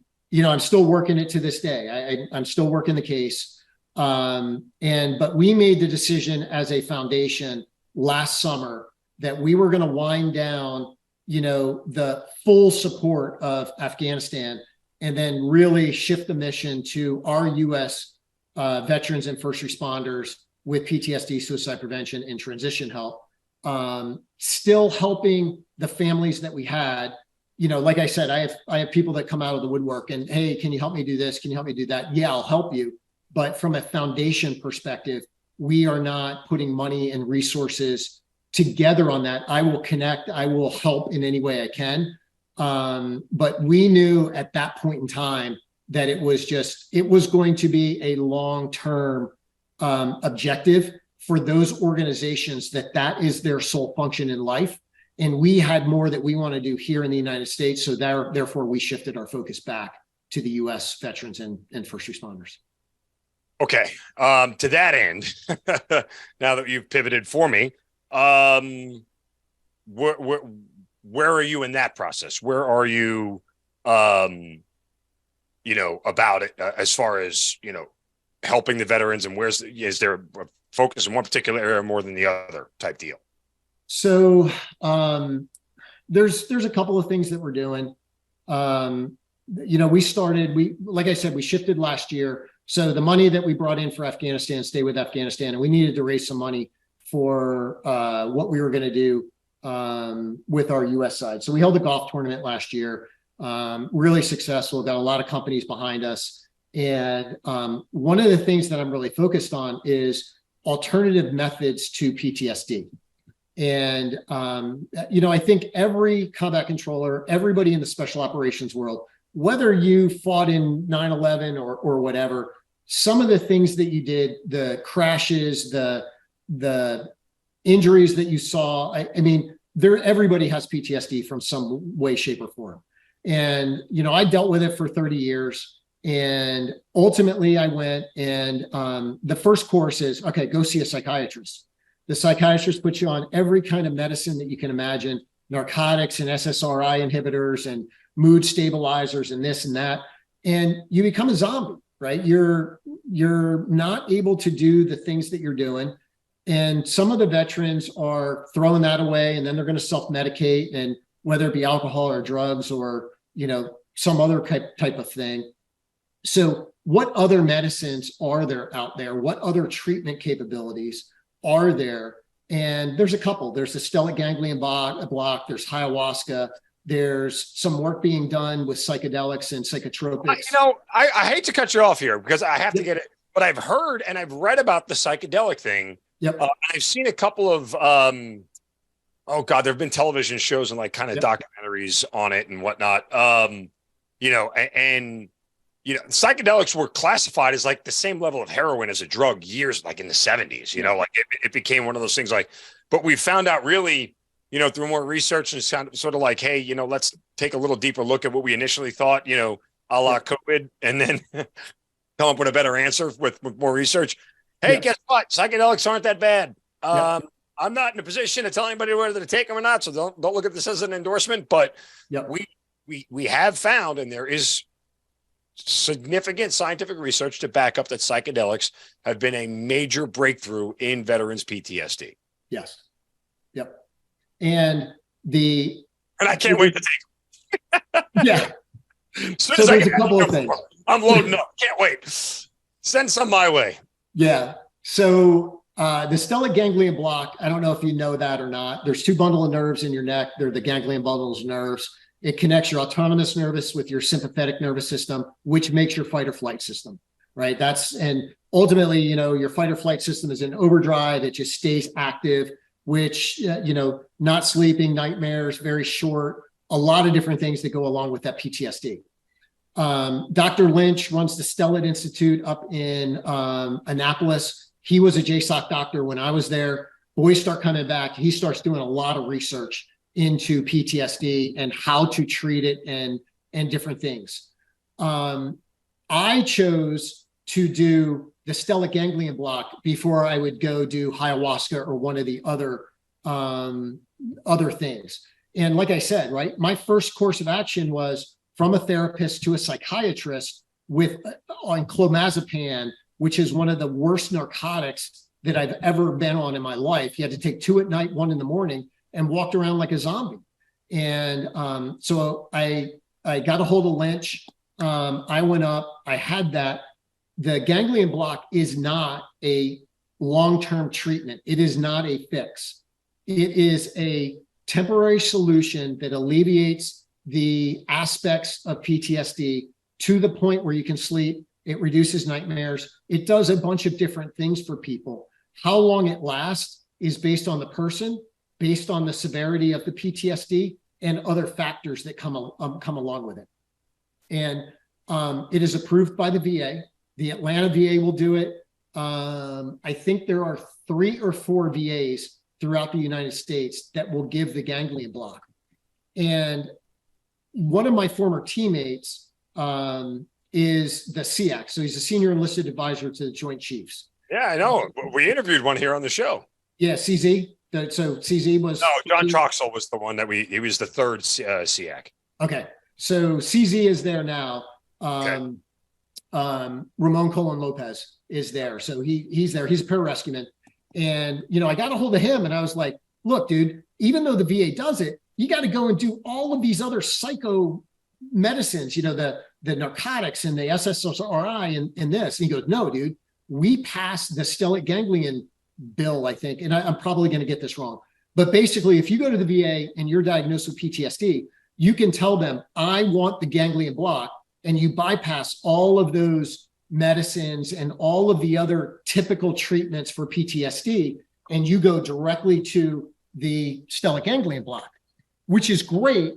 still working it to this day. I'm still working the case. But we made the decision as a foundation last summer that we were going to wind down, the full support of Afghanistan and then really shift the mission to our U.S. Veterans and first responders with PTSD, suicide prevention, and transition help. Still helping the families that we had. Like I said, I have people that come out of the woodwork and, hey, can you help me do this? Can you help me do that? Yeah, I'll help you. But from a foundation perspective, we are not putting money and resources together on that. I will connect. I will help in any way I can. But we knew at that point in time that it was going to be a long-term objective for those organizations that is their sole function in life. And we had more that we want to do here in the United States. So therefore we shifted our focus back to the U.S. veterans and first responders. Okay. To that end, now that you've pivoted for me, where are you in that process? Where are you, about it as far as, helping the veterans, and is there a focus in one particular area more than the other type deal? So there's a couple of things that we're doing. Like I said, we shifted last year. So the money that we brought in for Afghanistan stayed with Afghanistan, and we needed to raise some money for what we were going to do with our US side. So we held a golf tournament last year, really successful, got a lot of companies behind us. And one of the things that I'm really focused on is alternative methods to PTSD. And, I think every combat controller, everybody in the special operations world, whether you fought in 9/11 or whatever, some of the things that you did, the crashes, the injuries that you saw, everybody has PTSD from some way, shape, or form. And, I dealt with it for 30 years. And ultimately I went and the first course is, okay, go see a psychiatrist. The psychiatrist puts you on every kind of medicine that you can imagine, narcotics and SSRI inhibitors and mood stabilizers and this and that. And you become a zombie, right? You're not able to do the things that you're doing. And some of the veterans are throwing that away, and then they're going to self-medicate, and whether it be alcohol or drugs or, some other type of thing. So what other medicines are there out there? What other treatment capabilities are there? And there's a couple. There's the stellate ganglion block, there's ayahuasca, there's some work being done with psychedelics and psychotropics. I hate to cut you off here because I have to get it, but I've heard and I've read about the psychedelic thing. Yep. I've seen a couple of, there have been television shows and documentaries on it and whatnot. Psychedelics were classified as like the same level of heroin as a drug years, like in the 70s, it became one of those things but we found out really, through more research, and sort of like, hey, let's take a little deeper look at what we initially thought, a la COVID, and then come up with a better answer with more research. Hey, guess what? Psychedelics aren't that bad. I'm not in a position to tell anybody whether to take them or not. So don't look at this as an endorsement, but we have found, and there is significant scientific research to back up that psychedelics have been a major breakthrough in veterans PTSD. Yes. Yep. And I can't wait to take them. Yeah. So there's a couple of things. I'm loading up. Can't wait. Send some my way. Yeah. So the stellate ganglion block, I don't know if you know that or not. There's two bundle of nerves in your neck. They're the ganglion bundles of nerves. It connects your autonomous nervous with your sympathetic nervous system, which makes your fight or flight system, right? And ultimately, your fight or flight system is in overdrive. It just stays active, which, not sleeping, nightmares, very short, a lot of different things that go along with that PTSD. Dr. Lynch runs the Stellate Institute up in Annapolis. He was a JSOC doctor when I was there. Boys start coming back. He starts doing a lot of research into PTSD and how to treat it and different things. I chose to do the stellate ganglion block before I would go do ayahuasca or one of the other things. And like I said, right, my first course of action was from a therapist to a psychiatrist on clomazepam, which is one of the worst narcotics that I've ever been on in my life. You had to take 2 at night, 1 in the morning, and walked around like a zombie. And so I got a hold of Lynch. I went up, I had that. The ganglion block is not a long-term treatment. It is not a fix. It is a temporary solution that alleviates the aspects of PTSD to the point where you can sleep. It reduces nightmares. It does a bunch of different things for people. How long it lasts is based on the person, based on the severity of the PTSD and other factors that come along with it. And it is approved by the VA. The Atlanta VA will do it. I think there are 3 or 4 VAs throughout the United States that will give the ganglion block. And one of my former teammates is the SEAC. So he's a senior enlisted advisor to the Joint Chiefs. Yeah, I know. We interviewed one here on the show. Yeah, CZ. So CZ was. No, John Troxel was the one that he was the third SEAC. Okay. So CZ is there now. Ramon Colon Lopez is there. So he's there. He's a pararescueman. And, I got a hold of him and I was like, look, dude, even though the VA does it, you got to go and do all of these other psycho medicines, the narcotics and the SSRI and this. And he goes, no, dude, we passed the stellate ganglion bill, I think. And I'm probably going to get this wrong. But basically, if you go to the VA and you're diagnosed with PTSD, you can tell them, I want the ganglion block, and you bypass all of those medicines and all of the other typical treatments for PTSD, and you go directly to the stellate ganglion block, which is great.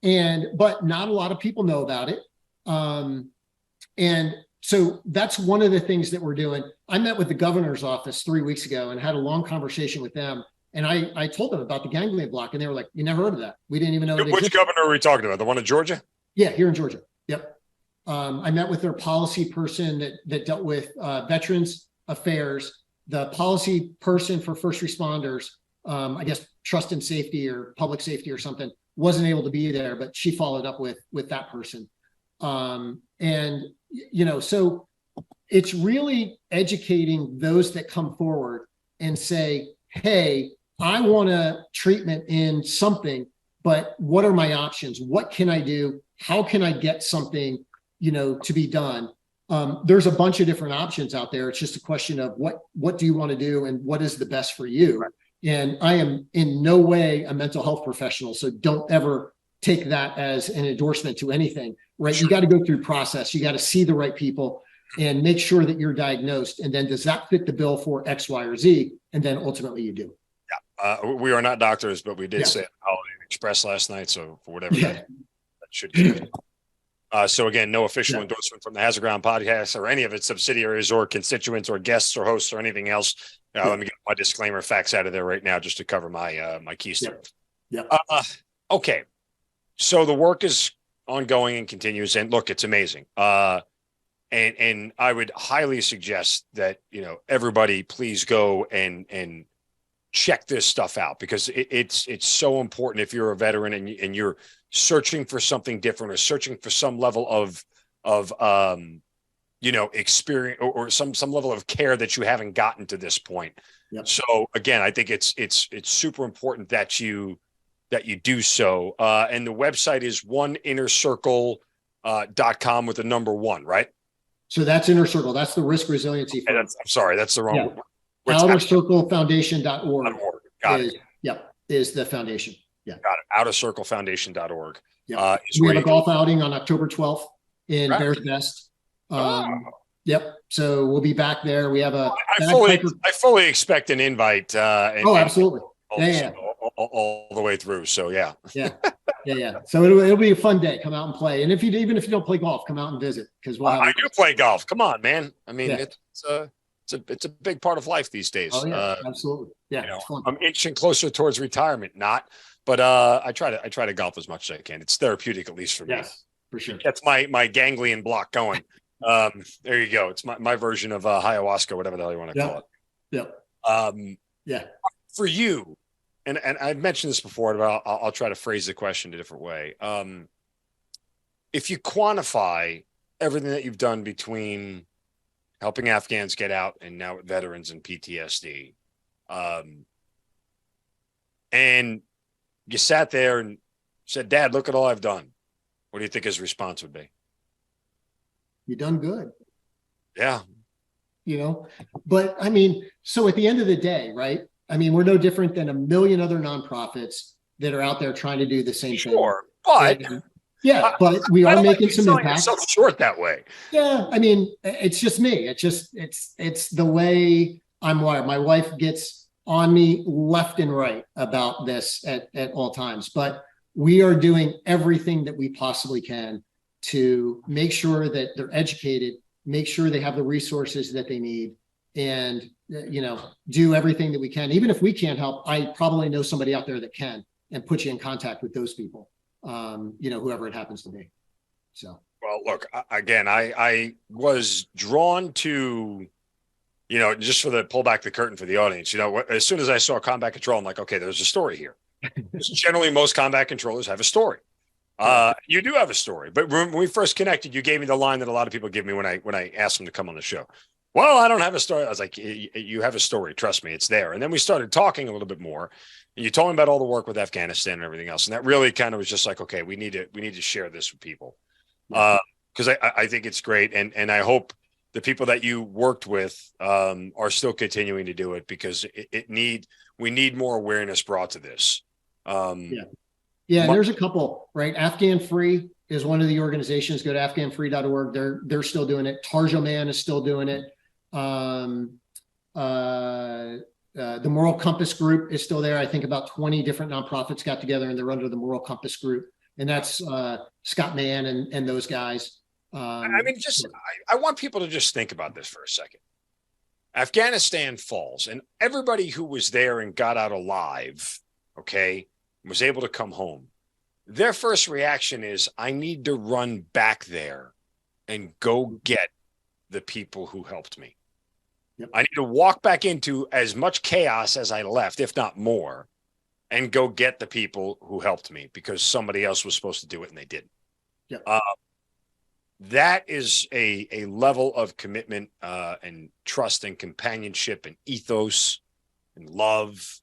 But not a lot of people know about it. And so that's one of the things that we're doing. I met with the governor's office 3 weeks ago and had a long conversation with them. And I told them about the ganglion block, and they were like, you never heard of that. We didn't even know. Which governor are we talking about? The one in Georgia? Yeah, here in Georgia. Yep. I met with their policy person that dealt with Veterans Affairs, the policy person for first responders, I guess trust and safety or public safety or something, wasn't able to be there, but she followed up with that person. So it's really educating those that come forward and say, hey, I want a treatment in something, but what are my options? What can I do? How can I get something, to be done? There's a bunch of different options out there. It's just a question of what do you want to do and what is the best for you? Right. And I am in no way a mental health professional, so don't ever take that as an endorsement to anything, right? Sure. You got to go through process. You got to see the right people and make sure that you're diagnosed. And then does that fit the bill for X, Y, or Z? And then ultimately you do. Yeah. We are not doctors, but we did say Holiday Express last night. So for whatever that should be. So again, no official endorsement from the Hazard Ground podcast or any of its subsidiaries or constituents or guests or hosts or anything else. Let me get my disclaimer facts out of there right now, just to cover my my keystone. Yeah. Okay. So the work is ongoing and continues, and look, it's amazing. And I would highly suggest that everybody please go and check this stuff out, because it's so important if you're a veteran and you're searching for something different or searching for some level of experience or some level of care that you haven't gotten to this point. Yep. So again, I think it's super important that you do so. And the website is oneinnercircle.com with the number 1, right? So that's Inner Circle. That's the risk resiliency. I'm sorry, that's the wrong word. OuterCircleFoundation.org. Got it. Is the foundation. Yeah. Got it. OuterCircleFoundation.org. Yep. We have a golf outing on October 12th in Bears Nest. Yep. So we'll be back there. We have I fully expect an invite. Absolutely. All the way through. So yeah. So it'll be a fun day. Come out and play. And even if you don't play golf, come out and visit, because I do play golf. Come on, man. I mean, it's a big part of life these days. Oh yeah, absolutely. Yeah, it's fun. I'm inching closer towards retirement, but I try to golf as much as I can. It's therapeutic, at least for me. Yes, for sure. That's my ganglion block going. There you go. It's my version of ayahuasca, whatever the hell you want to call it. Yep. For you, and I've mentioned this before, but I'll try to phrase the question a different way. If you quantify everything that you've done between helping Afghans get out and now with veterans and PTSD, and you sat there and said, Dad, look at all I've done, what do you think his response would be? You done good. Yeah. But I mean, so at the end of the day, right? I mean, we're no different than a million other nonprofits that are out there trying to do the same thing. Sure, but but we are making some impact. So short that way. Yeah, I mean, it's just me. It's the way I'm wired. My wife gets on me left and right about this at all times, but we are doing everything that we possibly can to make sure that they're educated, make sure they have the resources that they need, and do everything that we can. Even if we can't help, I probably know somebody out there that can, and put you in contact with those people, whoever it happens to be. So, well, look, again, I was drawn to just for the pull back the curtain for the audience, as soon as I saw combat control, I'm like, okay, there's a story here. Generally, most combat controllers have a story. You do have a story, but when we first connected, you gave me the line that a lot of people give me when I asked them to come on the show. Well, I don't have a story. I was like, you have a story. Trust me, it's there. And then we started talking a little bit more, and you told me about all the work with Afghanistan and everything else. And that really kind of was just like, okay, we need to share this with people. Because I think it's great. And I hope the people that you worked with are still continuing to do it, because we need more awareness brought to this. Yeah, there's a couple, right? Afghan Free is one of the organizations. Go to afghanfree.org. They're still doing it. Tarjoman is still doing it. The Moral Compass Group is still there. I think about 20 different nonprofits got together, and they're under the Moral Compass Group. And that's Scott Mann and those guys. I want people to just think about this for a second. Afghanistan falls, and everybody who was there and got out alive, okay, was able to come home. Their first reaction is, I need to run back there and go get the people who helped me. Yep. I need to walk back into as much chaos as I left, if not more, and go get the people who helped me, because somebody else was supposed to do it and they didn't. Yep. That is a level of commitment and trust and companionship and ethos and love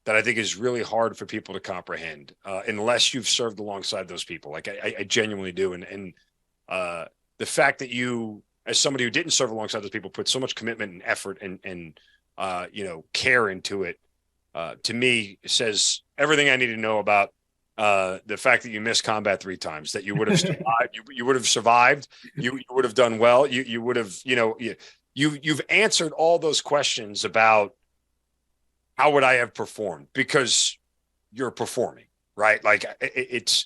that I think is really hard for people to comprehend unless you've served alongside those people. Like I genuinely do. And the fact that you, as somebody who didn't serve alongside those people, put so much commitment and effort and care into it, to me says everything I need to know about the fact that you missed combat 3 times, that you would have survived. You would have survived. You would have done well. You would have, you've answered all those questions about how would I have performed, because you're performing, right? Like it's,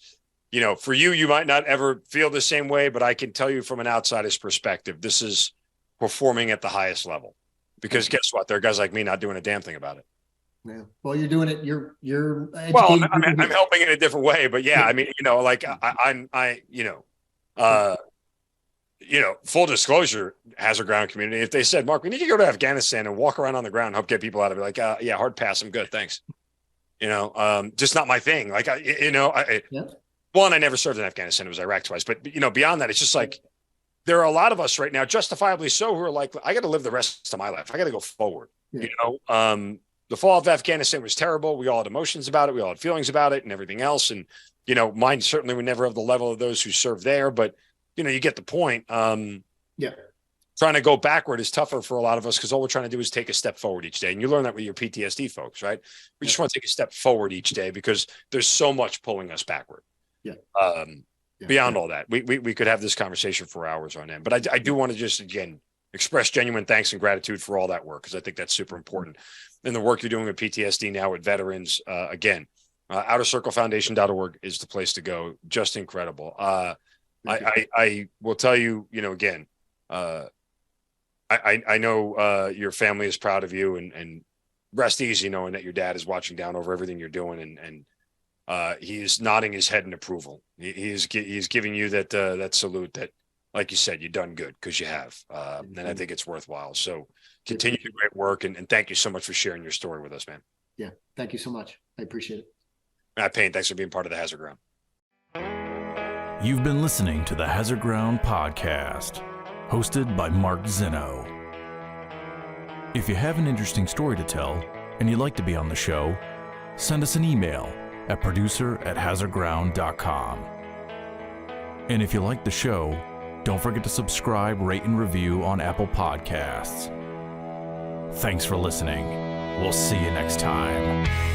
for you might not ever feel the same way, but I can tell you from an outsider's perspective, this is performing at the highest level, because guess what? There are guys like me not doing a damn thing about it. Yeah. Well, you're doing it. You're well, I'm helping in a different way, but yeah, I mean, full disclosure, Hazard Ground community, if they said, Mark, we need you to go to Afghanistan and walk around on the ground and help get people out, I'd be like, yeah, hard pass. I'm good. Thanks. Just not my thing. Like, one, I never served in Afghanistan. It was Iraq twice. But, beyond that, it's just like, there are a lot of us right now, justifiably so, who are like, I got to live the rest of my life. I got to go forward. Yeah. The fall of Afghanistan was terrible. We all had emotions about it. We all had feelings about it and everything else. And, mine certainly would never have the level of those who served there, but you get the point. Trying to go backward is tougher for a lot of us, because all we're trying to do is take a step forward each day. And you learn that with your PTSD folks, right? We just want to take a step forward each day, because there's so much pulling us backward. Beyond all that, we could have this conversation for hours on end, but I do want to just, again, express genuine thanks and gratitude for all that work, because I think that's super important. And the work you're doing with PTSD now with veterans, again, outercirclefoundation.org is the place to go. Just incredible. I will tell you, again, I know your family is proud of you, and rest easy knowing that your dad is watching down over everything you're doing, and he is nodding his head in approval. He's giving you that salute that, like you said, you've done good, because you have, and I think it's worthwhile. So continue the great work, and thank you so much for sharing your story with us, man. Yeah, thank you so much. I appreciate it. Payne, thanks for being part of the Hazard Ground. You've been listening to the Hazard Ground podcast, hosted by Mark Zeno. If you have an interesting story to tell and you'd like to be on the show, send us an email at producer@hazardground.com. And if you like the show, don't forget to subscribe, rate, and review on Apple Podcasts. Thanks for listening. We'll see you next time.